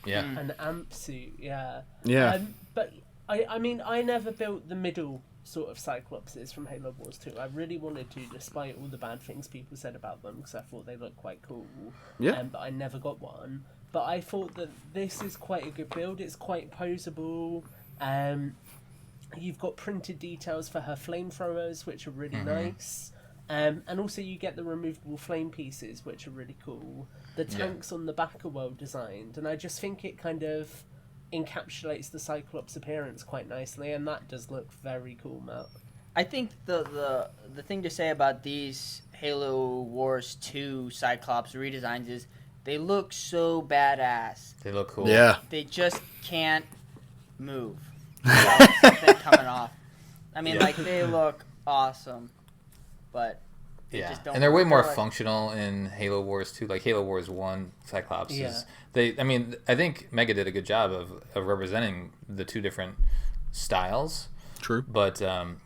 Yeah. An amp suit, yeah. Yeah. But I mean, I never built the middle sort of Cyclopses from Halo Wars 2. I really wanted to, despite all the bad things people said about them, because I thought they looked quite cool. Yeah. But I never got one. But I thought that this is quite a good build. It's quite posable. You've got printed details for her flamethrowers, which are really nice. And also you get the removable flame pieces, which are really cool. The tanks on the back are well designed, and I just think it kind of encapsulates the Cyclops appearance quite nicely, and that does look very cool, Matt. I think the thing to say about these Halo Wars 2 Cyclops redesigns is they look so badass. They look cool. Yeah. They just can't move without something coming off. I mean, like, they look awesome, but they just don't. And they're way more look. functional in Halo Wars 2. Like Halo Wars 1 Cyclops Yeah. I think Mega did a good job of representing the two different styles. True. But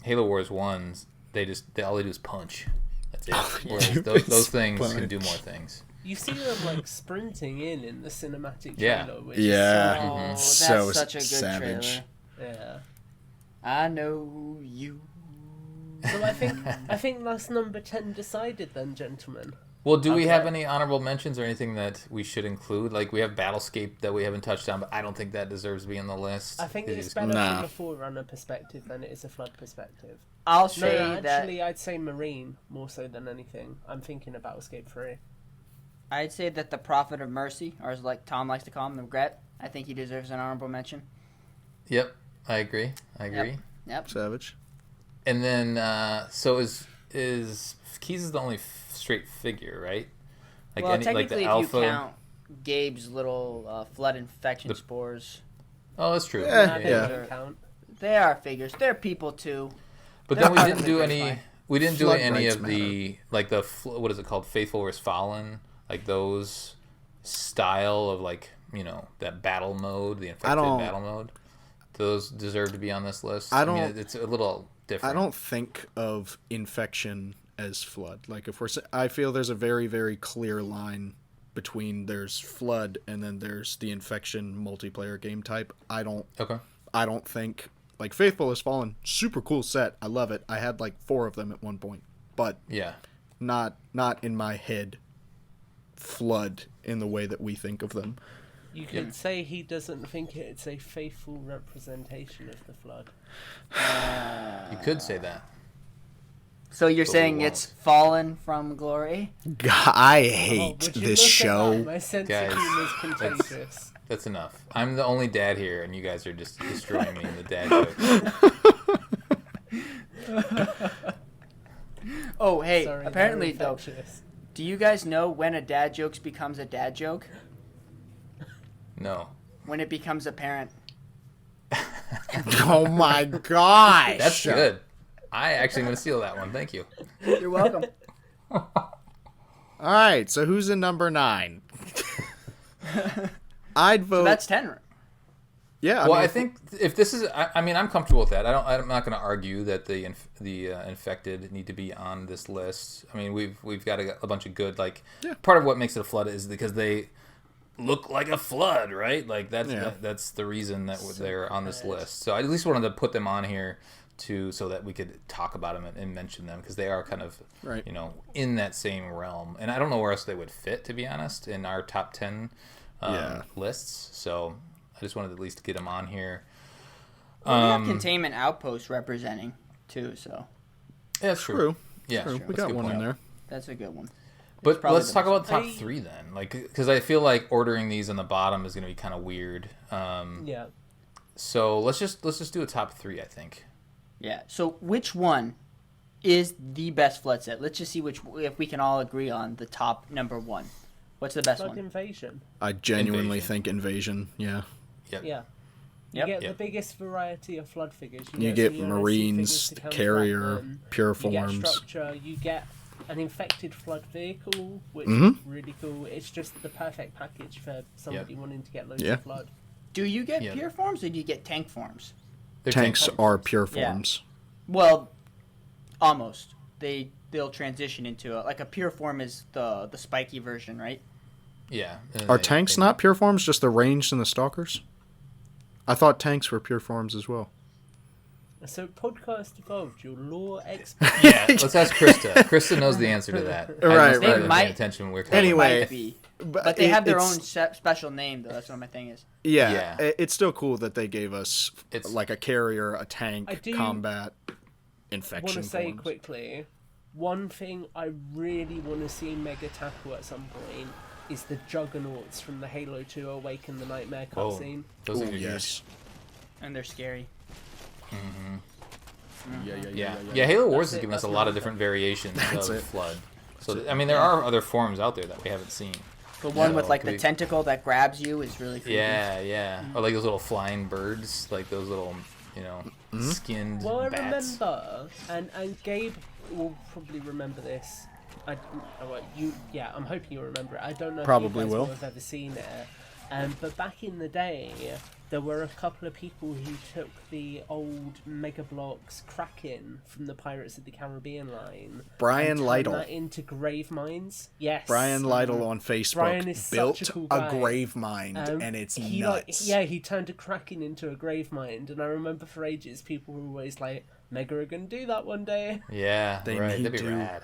Halo Wars 1, all they do is punch. That's it. Whereas do those is things can punch. do more things. You see them like sprinting in the cinematic Yeah. trailer, which Yeah. Oh, that's So such a good savage. trailer. is yeah. I know you. So I think that's number 10 decided then, gentlemen. Well, do we Okay. have any honorable mentions or anything that we should include? Like, we have Battlescape that we haven't touched on, but I don't think that deserves to be on the list. I think 'Cause it's he's- better Nah. from a Forerunner perspective than it is a Flood perspective. I'll No, say that actually, I'd say Marine more so than anything. I'm thinking about Escape 3. I'd say that the Prophet of Mercy, or as like Tom likes to call him, the Gret. I think he deserves an honorable mention. Yep, I agree. Yep. Savage. And then, so is Keys is the only straight figure, right? Like Well, like technically, the if Alpha. you count Gabe's little flood infection spores, Oh, that's true. Yeah, Nah, they yeah. don't count. they are figures. They're people too. But They're then we part didn't of the do great any. fight. We didn't do Flood any rights of the like what is it called? Faithful vs Fallen. Like those style of like that battle mode, the infected don't- battle mode. Those deserve to be on this list. I mean, don't- it's a little different. I don't think of infection as flood. Like I feel there's a very, very clear line between there's flood and then there's the infection multiplayer game type. I don't think like Faithful Has Fallen, super cool set. I love it. I had like 4 of them at one point, but Yeah. not in my head flood in the way that we think of them. You could say he doesn't think it's a faithful representation of the flood. You could say that. So you're But we saying won't. it's fallen from glory? God, I Oh, hate would you this look at show. that? My sense Guys, of humor is contagious. That's enough. I'm the only dad here, and you guys are just destroying me in the dad jokes. Oh, hey, Sorry, apparently, they're though, infectious. do you guys know when a dad joke becomes a dad joke? No. When it becomes apparent. Oh my gosh. That's good. I actually am going to steal that one. Thank you. You're welcome. All right, so who's in number 9? I'd vote. So that's 10. Yeah. Well, I think if this is, I mean, I'm comfortable with that. I'm not going to argue that the infected need to be on this list. I mean, we've got a bunch of good, like, part of what makes it a flood is because they look like a flood, right? Like that's the reason that they're on this list. So I at least wanted to put them on here so that we could talk about them and mention them because they are kind of Right. in that same realm. And I don't know where else they would fit, to be honest, in our top 10 lists. So I just wanted to at least get them on here. We have Containment Outpost representing, too, so Yeah, that's true. Yeah, True. We that's a got good one point. in there. that's a good one. But probably let's the talk most- about the top 3 then, like because I feel like ordering these on the bottom is going to be kind of weird. Yeah. So let's just do a top 3. I think. Yeah, so which one is the best flood set? Let's just see if we can all agree on the top number 1. What's the best Flood one? Invasion. I genuinely Invasion. think Invasion. Yeah. Yep. Yeah. You Yep. get Yep. the biggest variety of flood figures. You get Marines, Carrier, Pure You get Forms. structure. You get an infected flood vehicle, which Mhm. is really cool. It's just the perfect package for somebody wanting to get loads Yeah. of flood. Do you get Yeah. pure forms or do you get tank forms? They're Tanks tank are forms. Pure Yeah. Forms. Well, almost. They'll transition into a pure form is the spiky version, right? Yeah. and Are they- tanks they- not Pure Forms, just the ranged and the stalkers? I thought tanks were Pure Forms as well. So podcast evolved. Your lore expert. Yeah. Let's ask Krista. Krista knows the answer to that. Right, I must right. not have been They paying might- attention when we were talking Anyway, Might be. But they have their it's- own special name, though. That's what my thing is. Yeah, Yeah. it's still cool that they gave us It's- like a carrier, a tank, I do combat, want infection to say forms. quickly, one thing I really want to see Mega tackle at some point is the Juggernauts from the Halo 2 Awaken the Nightmare Whoa. cutscene. Those Oh, things are yes. And they're scary. Yeah, Halo Wars That's has it, given us a that's lot my of different variations of it. flood. So I mean, there are other forms out there that we haven't seen. The one Yeah. with like Could the we- tentacle that grabs you is really creepy. Yeah. Or like those little flying birds, like those little, skinned Well, I bats. remember, and Gabe will probably remember this. I'm hoping you'll remember it. I don't know Probably if you guys will. have ever seen it. But back in the day, there were a couple of people who took the old Mega Bloks Kraken from the Pirates of the Caribbean line. Brian and turned Lytle. that into grave mines. Yes. Brian Lytle on Facebook Brian is built such a cool a guy. grave mind, and it's he nuts. he turned a Kraken into a grave mine, and I remember for ages people were always like, Mega are gonna do that one day. Yeah, They right. need That'd be to. rad.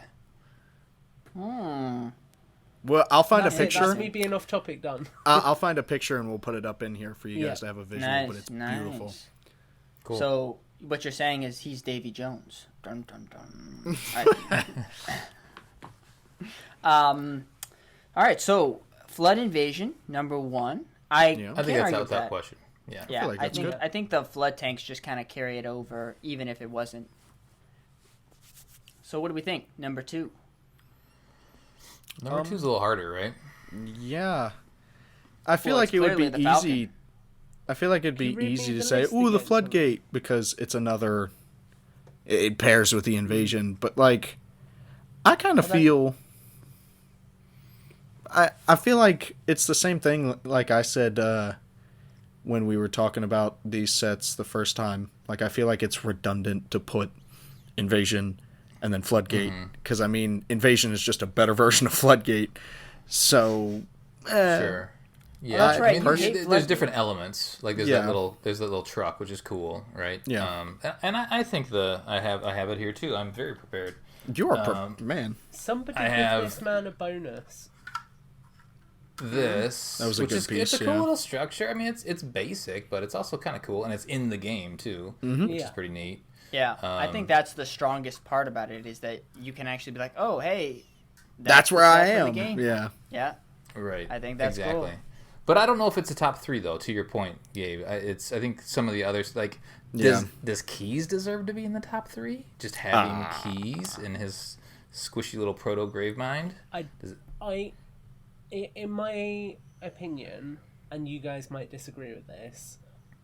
Well, I'll find That's a it, picture. that's me being off topic done. I'll find a picture and we'll put it up in here for you Yeah. guys to have a visual. Nice, but it's nice. beautiful. Cool. So what you're saying is he's Davy Jones. Dun dun dun. All right. So flood invasion number 1. I Yeah. think can't that's argue out with that that. question. Yeah. Yeah, feel like that's good. I think the flood tanks just kind of carry it over, even if it wasn't. So what do we think? Number 2. Number 2's a little harder, right? Yeah, I feel Well, like it's it would be clearly the Falcon. easy. I feel like it'd be Can you read easy me to the say, list "Ooh, the again, floodgate," because it's another. It pairs with the invasion, but like, I kind of feel. I feel like it's the same thing. Like I said when we were talking about these sets the first time. Like I feel like it's redundant to put invasion and then floodgate because I mean invasion is just a better version of floodgate. So. Sure. Yeah, that's right, I mean, you hate there's flood- different elements. Like there's Yeah. that little truck, which is cool, right? Yeah. And I think I have it here too. I'm very prepared. You are man. Somebody I give have- this man a bonus. this, That was a which good is piece, it's a cool yeah. little structure. I mean, it's basic, but it's also kind of cool, and it's in the game too, which is Yeah. pretty neat. Yeah, I think that's the strongest part about it is that you can actually be like, oh, hey, That's the where I set from am. the game. Yeah. Yeah. Right. I think that's exactly. cool. But I don't know if it's a top 3 though. To your point, Gabe, I think some of the others like Yeah. does Keys deserve to be in the top 3? Just having Keys in his squishy little proto grave mind. In my opinion, and you guys might disagree with this,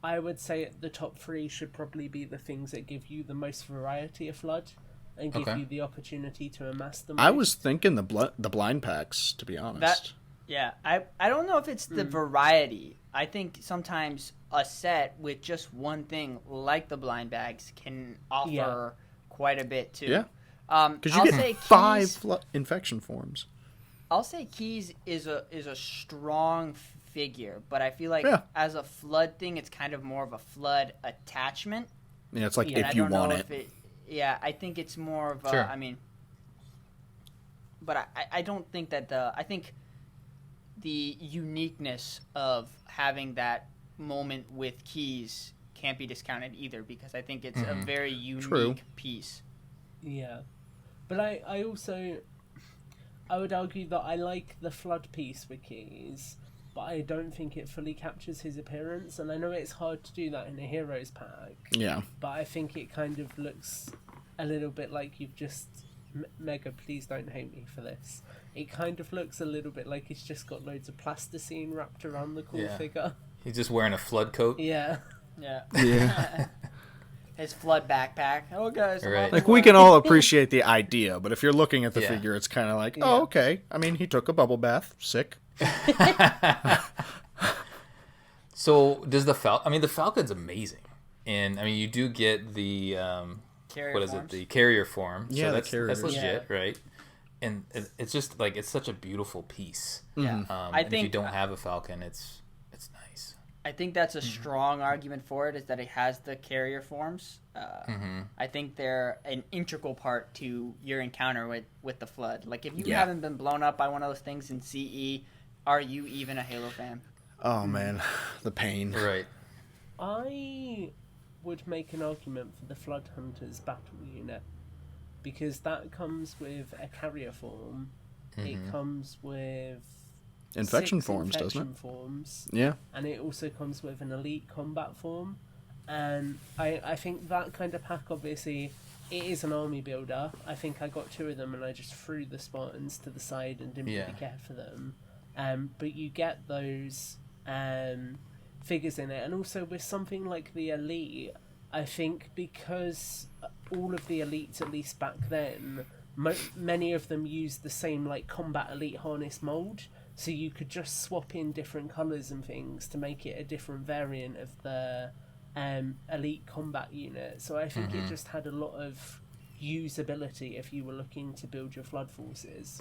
I would say the top 3 should probably be the things that give you the most variety of flood and give you the opportunity to amass them. I was thinking the blind packs, to be honest. Yeah, I don't know if it's the variety. I think sometimes a set with just one thing, like the blind bags, can offer quite a bit too. Yeah. Because I'll you say get 5 Keys- infection forms. I'll say Keys is a strong figure, but I feel like as a flood thing, it's kind of more of a flood attachment. Yeah, it's like And I if you don't know want if it. Yeah, I think it's more of a. Sure. I mean, but I don't think that I think the uniqueness of having that moment with Keys can't be discounted either, because I think it's a very unique piece. Yeah. But I also... I would argue that I like the flood piece with Keys, but I don't think it fully captures his appearance, and I know it's hard to do that in a Heroes pack, Yeah. but I think it kind of looks a little bit like you've just... Mega, please don't hate me for this. It kind of looks a little bit like he's just got loads of plasticine wrapped around the cool figure. He's just wearing a flood coat. Yeah. Yeah. Yeah. His flood backpack. Oh, guys. I'm Right. on the Like, we way. can all appreciate the idea, but if you're looking at the Yeah. figure, it's kind of like, oh, okay. I mean, he took a bubble bath. Sick. So does the Falcon? I mean, the Falcon's amazing, and I mean, you do get the Carrier what is forms. it? The carrier form. Yeah, so the that's carriers. legit, right? And it's just like it's such a beautiful piece. Yeah. I I if you think don't have a Falcon, it's nice. I think that's a strong argument for it, is that it has the carrier forms. I think they're an integral part to your encounter with the Flood. Like, if you haven't been blown up by one of those things in CE, are you even a Halo fan? Oh, man. The pain. Right. I would make an argument for the Flood Hunters battle unit, because that comes with a carrier form. It comes with Infection 6 forms, doesn't infection it? forms, Yeah. and it also comes with an elite combat form. And I think that kind of pack, obviously, it is an army builder. I think I got 2 of them and I just threw the Spartans to the side and didn't really care for them. But you get those figures in it, and also with something like the elite, I think because all of the elites, at least back then, many of them used the same like combat elite harness mold, so you could just swap in different colours and things to make it a different variant of the elite combat unit. So I think it just had a lot of usability if you were looking to build your flood forces.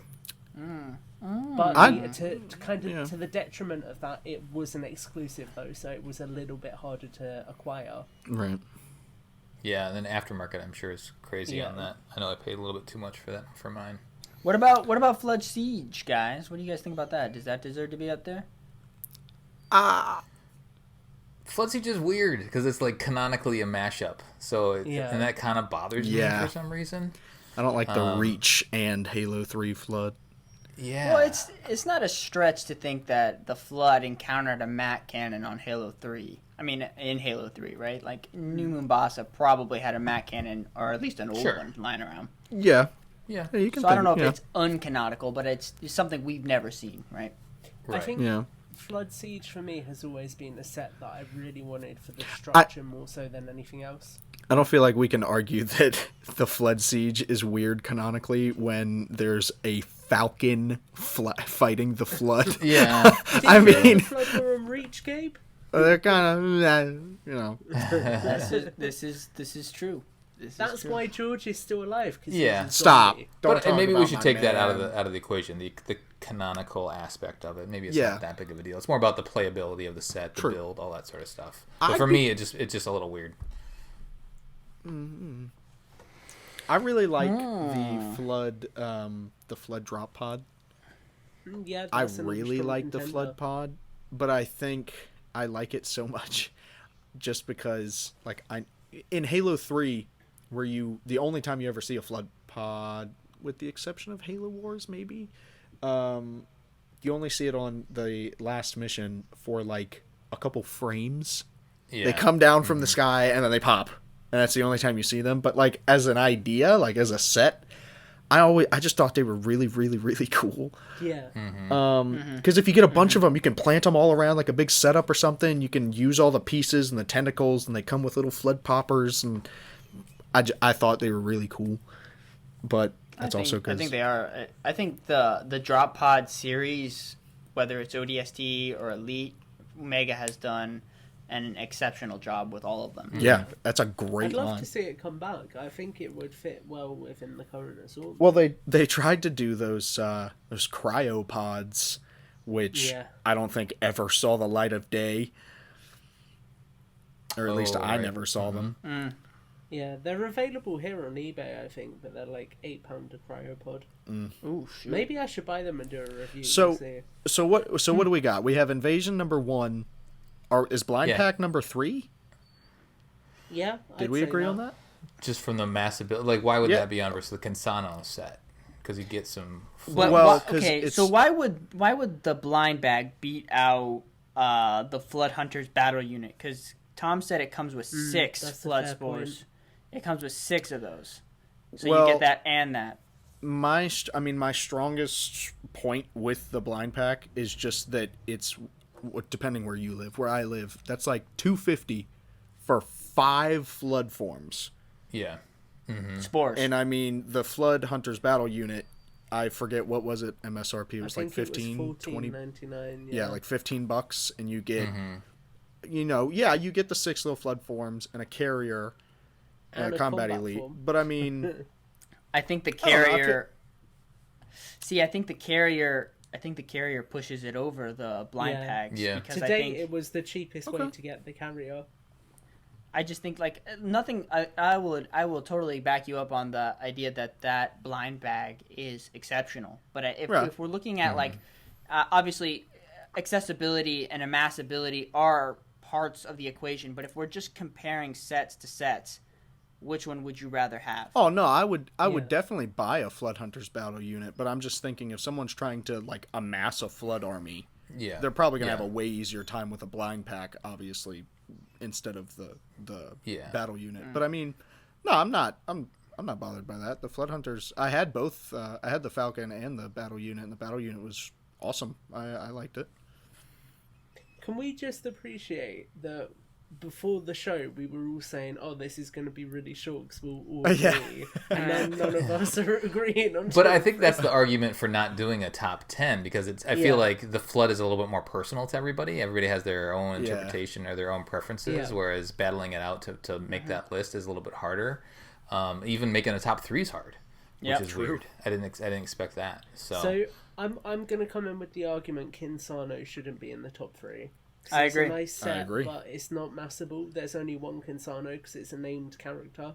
But to the detriment of that, it was an exclusive though, so it was a little bit harder to acquire. Right. Yeah, and then aftermarket, I'm sure, is crazy on that. I know I paid a little bit too much for that for mine. What about Flood Siege, guys? What do you guys think about that? Does that deserve to be up there? Flood Siege is weird because it's like canonically a mashup, so and that kind of bothers me for some reason. I don't like the Reach and Halo 3 Flood. Yeah. Well, it's not a stretch to think that the Flood encountered a Mac cannon on Halo 3. I mean, in Halo 3, right? Like, New Mombasa probably had a Mac cannon, or at least an old one, lying around. Yeah. Yeah. You can So I don't know if it's uncanonical, but it's something we've never seen, right? Right. I think Yeah. Flood Siege for me has always been a set that I really wanted for the structure more so than anything else. I don't feel like we can argue that the Flood Siege is weird canonically when there's a Falcon fighting the Flood. Yeah. I mean, Flood were on Reach, Gabe? they're kind of, you know. This is true. That's why George is still alive. Cause Yeah. he's a Stop. zombie. Don't But talk maybe we about should my take that out man. of the equation, the canonical aspect of it. Maybe it's Yeah. not that big of a deal. It's more about the playability of the set, the True. build, all that sort of stuff. But I'd for be- me, it's just a little weird. I really like the Flood drop pod. Yeah, I that's another really strong like the contender. flood pod, but I think I like it so much just because, like, in Halo 3, where the only time you ever see a flood pod, with the exception of Halo Wars, maybe, you only see it on the last mission for like a couple frames. Yeah. They come down from the sky and then they pop, and that's the only time you see them. But like as an idea, like as a set, I just thought they were really, really, really cool. Yeah. Because if you get a bunch of them, you can plant them all around like a big setup or something. You can use all the pieces and the tentacles, and they come with little flood poppers. And I thought they were really cool. But that's also because I think they are. I think the drop pod series, whether it's ODST or Elite, Omega has done an exceptional job with all of them. yeah, that's a I'd great love line. to see it come back. I think it would fit well within the current assortment. Well, they tried to do those cryopods, which Yeah. I don't think ever saw the light of day, or at least I right. never saw them. Yeah, they're available here on eBay, I think, but they're like £8 a cryopod. Ooh, shoot. Maybe I should buy them and do a review. So- and see. So what do we got? We have Invasion number 1. Or is Blind Yeah. Pack number 3? Yeah, Did I'd we say agree on that? Just from the massability, like why would Yeah. that be on versus the Consano set? Because you get some. But Well, why- 'cause okay, it's- so why would the blind bag beat out the Flood Hunters battle unit? Because Tom said it comes with 6 that's a Flood fair spores. point. It comes with 6 of those, so Well- you get that and that. My strongest point with the Blind Pack is just that it's, depending where you live. Where I live, that's like $250 for 5 flood forms. Yeah. Spores. And I mean, the Flood Hunters battle unit, I forget what was it, MSRP, it was I like think 15, it was 20, $14.99. yeah, like $15, and you get, you get the 6 little flood forms and a carrier and And a a combat combat elite. form. But I mean, I think the don't know, I carrier. See, I think the carrier pushes it over the blind Yeah. pags. Yeah. Because To I date, think it was the cheapest way to get the carrier. I just think like nothing. I will totally back you up on the idea that blind bag is exceptional. But Right. if we're looking at like obviously accessibility and amassability are parts of the equation. But if we're just comparing sets to sets, which one would you rather have? oh no, I would Yeah. definitely buy a Flood Hunters battle unit. But I'm just thinking, if someone's trying to like amass a flood army, Yeah. they're probably gonna Yeah. have a way easier time with a blind pack, obviously, instead of the Yeah. battle unit. But I mean, no, I'm not bothered by that. The Flood Hunters, I had both. I had the Falcon and the battle unit, and the battle unit was awesome. I liked it. Can we just appreciate that before the show we were all saying, "Oh, this is going to be really short because we'll all agree," Yeah. and then none of us are agreeing on. But I think that's the argument for not doing a top 10 because I Yeah. feel like the flood is a little bit more personal to everybody. Everybody has their own Yeah. interpretation or their own preferences, Yeah. whereas battling it out to make that list is a little bit harder. Even making a top 3 is hard, which Yep. is True. weird. I didn't expect that. So I'm going to come in with the argument Kinsano shouldn't be in the top 3. 'Cause I it's agree. A nice set, agree. but it's not massable. There's only one Kinsano because it's a named character.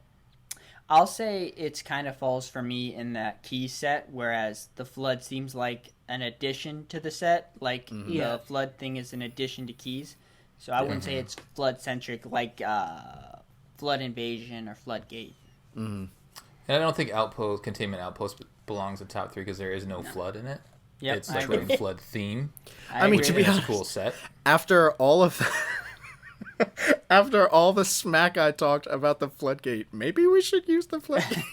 I'll say it's kind of falls for me in that key set, whereas the flood seems like an addition to the set. Like Yeah. the flood thing is an addition to keys, so I wouldn't say it's flood centric like flood invasion or floodgate. And I don't think containment outpost belongs in top 3 because there is no flood in it. Yep, It's I like a agree. flood theme. I mean, agree. to be And it's honest, a cool set. after all of after all the smack I talked about the Floodgate, maybe we should use the Floodgate.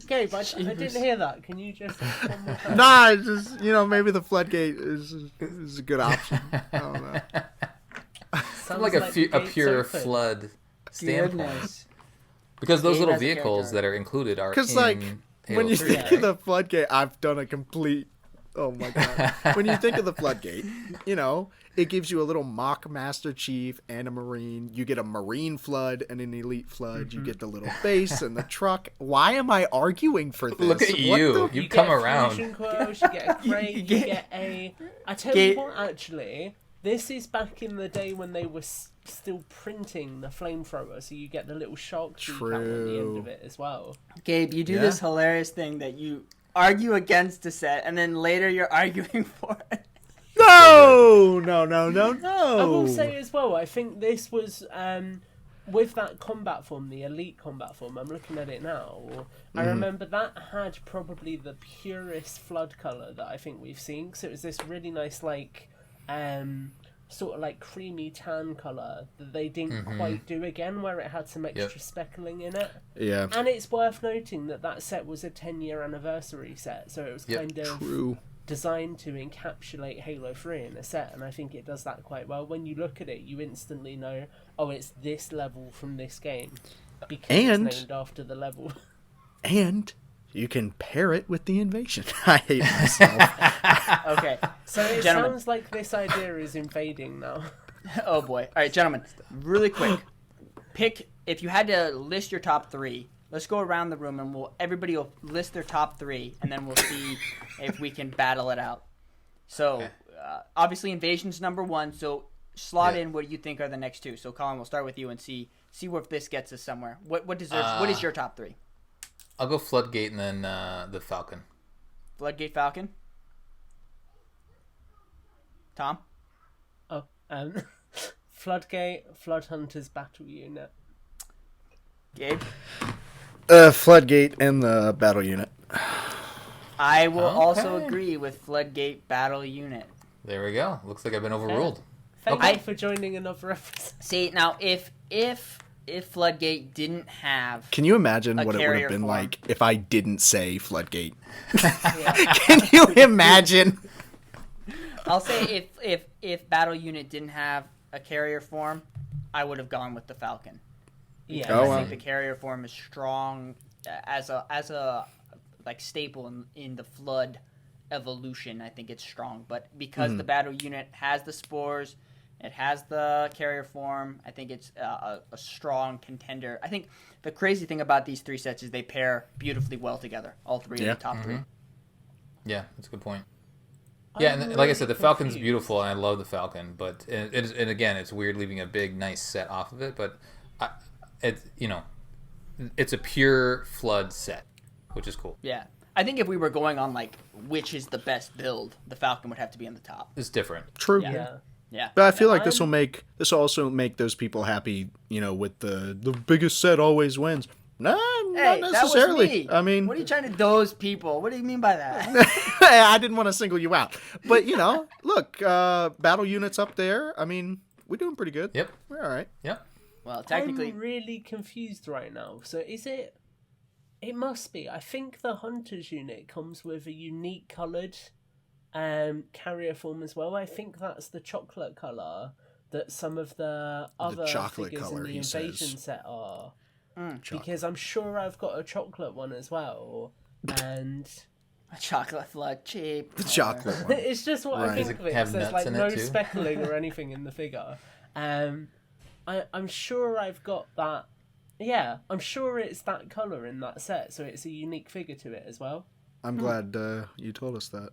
Gabe, I didn't hear that. Can you just... one more time? Nah, it's just maybe the Floodgate is a good option. I don't know. From Sounds like the a gate's pure open. flood standpoint. Goodness. Because those Gabe little has a vehicles character. that are included are Because in like Halo when you 3, think right? of the Floodgate, I've done a complete. Oh my god! When you think of the Floodgate, it gives you a little mock Master Chief and a Marine. You get a Marine flood and an Elite flood. You get the little base and the truck. Why am I arguing for this? Look at What you. the- You You come get around. fusion coils, you get a crate, you get a... I tell Get- you what, actually, this is back in the day when they were still printing the flamethrower, so you get the little shark decal on the end True. of it as well. Gabe, you do Yeah. this hilarious thing that you argue against a set, and then later you're arguing for it. No. I will say as well, I think this was with that combat form, the elite combat form. I'm looking at it now. I remember that had probably the purest flood color that I think we've seen. So it was this really nice, like, sort of like creamy tan color that they didn't quite do again, where it had some extra speckling in it. Yeah. And it's worth noting that that set was a 10-year anniversary set, so it was kind of True. designed to encapsulate Halo 3 in a set, and I think it does that quite well. When you look at it, you instantly know, oh, it's this level from this game, because And- it's named after the level. And you can pair it with the invasion. I hate myself. Okay. So it Gentlemen. sounds like this idea is invading now. Oh boy. All right, gentlemen, really quick. Pick, if you had to list your top 3, let's go around the room and everybody will list their top 3, and then we'll see if we can battle it out. So, obviously Invasion's number 1, so slot in what you think are the next 2. So Colin, we'll start with you and see if this gets us somewhere. What is your top 3? I'll go Floodgate and then the Falcon. Floodgate Falcon? Tom? Oh, Floodgate, Floodhunters Battle Unit. Gabe? Floodgate and the battle unit. I will also Okay. agree with Floodgate Battle Unit. There we go. Looks like I've been overruled. Thank Okay. you for joining another episode. See, now, if Floodgate didn't have... Can you imagine A what it would carrier have been form. like if I didn't say Floodgate? Can you imagine? I'll say if Battle Unit didn't have a carrier form, I would have gone with the Falcon. Yeah. Oh, I wow. think the carrier form is strong as a like staple in the Flood evolution. I think it's strong, but because the Battle Unit has the spores, it has the carrier form, I think it's a strong contender. I think the crazy thing about these 3 sets is they pair beautifully well together. All 3 Yeah. of the top 3. Yeah, that's a good point. Yeah, I'm and like I said, the really Falcon's confused. beautiful, and I love the Falcon. But and again, it's weird leaving a big, nice set off of it. But it's a pure Flood set, which is cool. Yeah. I think if we were going on like which is the best build, the Falcon would have to be on the top. It's different. True. Yeah. Yeah. Yeah. But I feel like I'm- this will also make those people happy, with the biggest set always wins. Nah, Hey, not that was necessarily. me. I mean, What are you trying to those people? What do you mean by that? I didn't want to single you out. But, look, battle units up there. I mean, we're doing pretty good. Yep. We're all right. Yep. Well, technically, I'm really confused right now. So is it? It must be. I think the Hunters unit comes with a unique coloured carrier form as well. I think that's the chocolate colour that some of the other chocolate figures colour, in the he invasion says. set are. Mm. Because I'm sure I've got a chocolate one as well, and a chocolate flood cheap. The chocolate one. it's just what Right. I Does think it of it. have 'Cause there's nuts like in it no too? speckling or anything in the figure. I'm sure I've got that. Yeah, I'm sure it's that colour in that set, so it's a unique figure to it as well. I'm glad you told us that.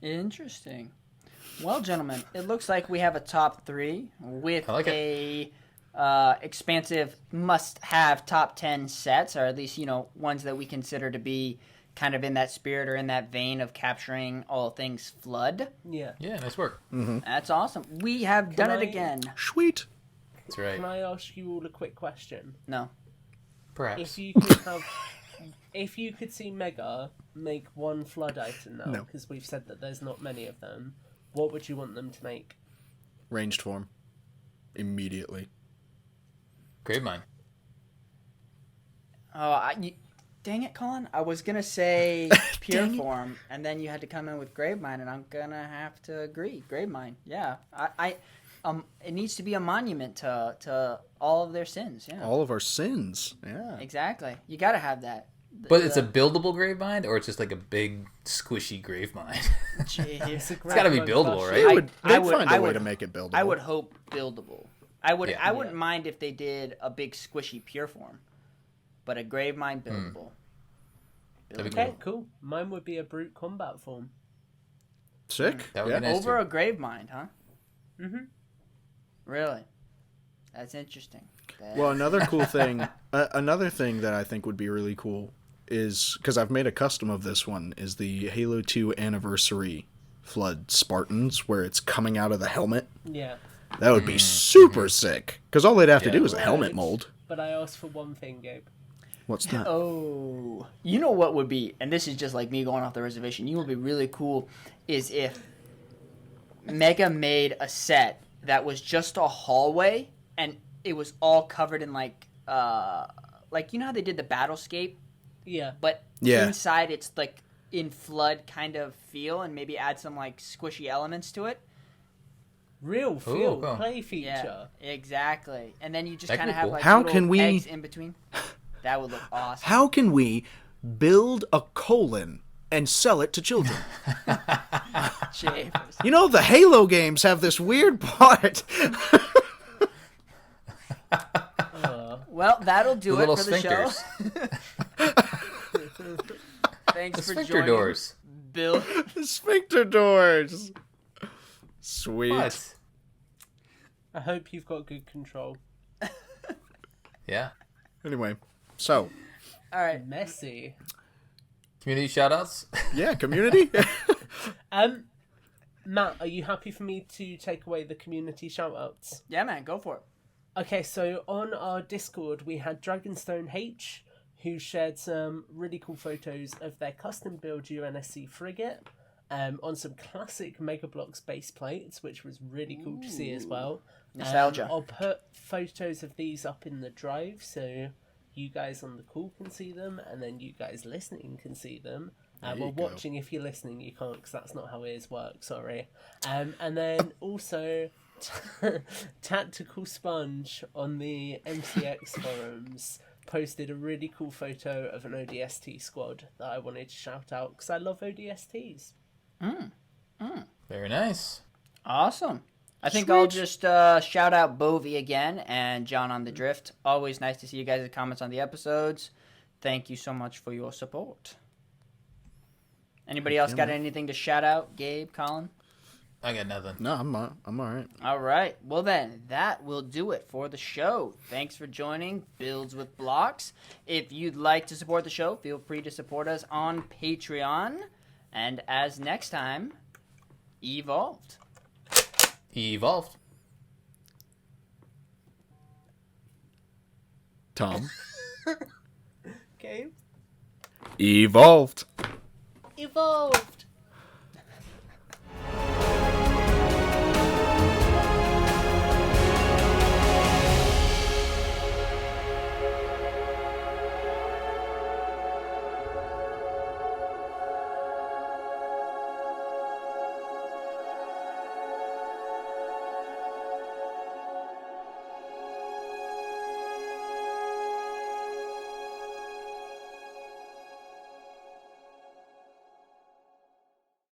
Interesting. Well, gentlemen, it looks like we have a top 3 with I like a expansive must-have top 10 sets, or at least ones that we consider to be kind of in that spirit or in that vein of capturing all things Flood. Yeah. Yeah, nice work. That's awesome. We have done it I- again. Sweet. That's right. Can I ask you all a quick question? No. Perhaps. If you could if you could see Mega make one Flood item now, No. because we've said that there's not many of them, what would you want them to make? Ranged form. Immediately. Gravemind. Oh, dang it, Colin. I was going to say Pure Form, and then you had to come in with Gravemind, and I'm going to have to agree. Gravemind, yeah. It needs to be a monument to all of their sins, yeah. All of our sins. Yeah. Exactly. You got to have that. But it's a buildable Gravemind, or it's just like a big, squishy Gravemind? Jeez. It's It's got to be buildable, They right? would, I they'd would- find I a way would- to make it buildable. I would hope buildable. I Yeah. wouldn't mind if they did a big squishy Pure Form, but a Gravemind buildable. That'd be Okay, cool. Mine would be a brute combat form. Sick. That would yeah. be nice. Over too. a Gravemind, huh? Mhm. Really? That's interesting. Well, another cool thing, another thing that I think would be really cool is, because I've made a custom of this one, is the Halo 2 Anniversary Flood Spartans, where it's coming out of the helmet. Yeah. That would be super sick, because all they'd have to do is a helmet Right. mold. But I asked for one thing, Gabe. What's that? Oh, you know what would be, and this is just like me going off the reservation. You would be really cool, is if Mega made a set that was just a hallway, and it was all covered in like you know how they did the battlescape, Yeah. but Yeah. inside it's like in flood kind of feel, and maybe add some like squishy elements to it. Real feel cool. play feature. Yeah, exactly. And then you just That could kind of be have cool. like How little can we- eggs in between. That would look awesome. How can we build a colon and sell it to children? Jeepers. You know, the Halo games have this weird part. Well, that'll do The it little for the sphincters. show. Thanks The for sphincter joining, doors. Bill. Sphincter doors. Sweet. What? I hope you've got good control. Yeah. Anyway, so, All right. Messy. Community shoutouts? yeah, community. Matt, are you happy for me to take away the community shoutouts? Yeah, man, go for it. Okay, so on our Discord, we had Dragonstone H, who shared some really cool photos of their custom-built UNSC frigate on some classic Mega Bloks base plates, which was really cool to see as well. Nostalgia. I'll put photos of these up in the drive so you guys on the call can see them, and then you guys listening can see them. There Well, you go. watching, if you're listening, you can't, because that's not how ears work, sorry. And then also... Tactical Sponge on the MCX forums posted a really cool photo of an ODST squad that I wanted to shout out because I love ODSTs. Very nice. Awesome. I think I'll just shout out Bovie again and John on the Drift. Always nice to see you guys' comments on the episodes. Thank you so much for your support. Anybody else got anything to shout out? Gabe, Colin? I got nothing. No, I'm all right. All right. Well, then, that will do it for the show. Thanks for joining Builds with Blocks. If you'd like to support the show, feel free to support us on Patreon. And as next time, Evolved. Evolved. Tom. Okay. Evolved. Evolve!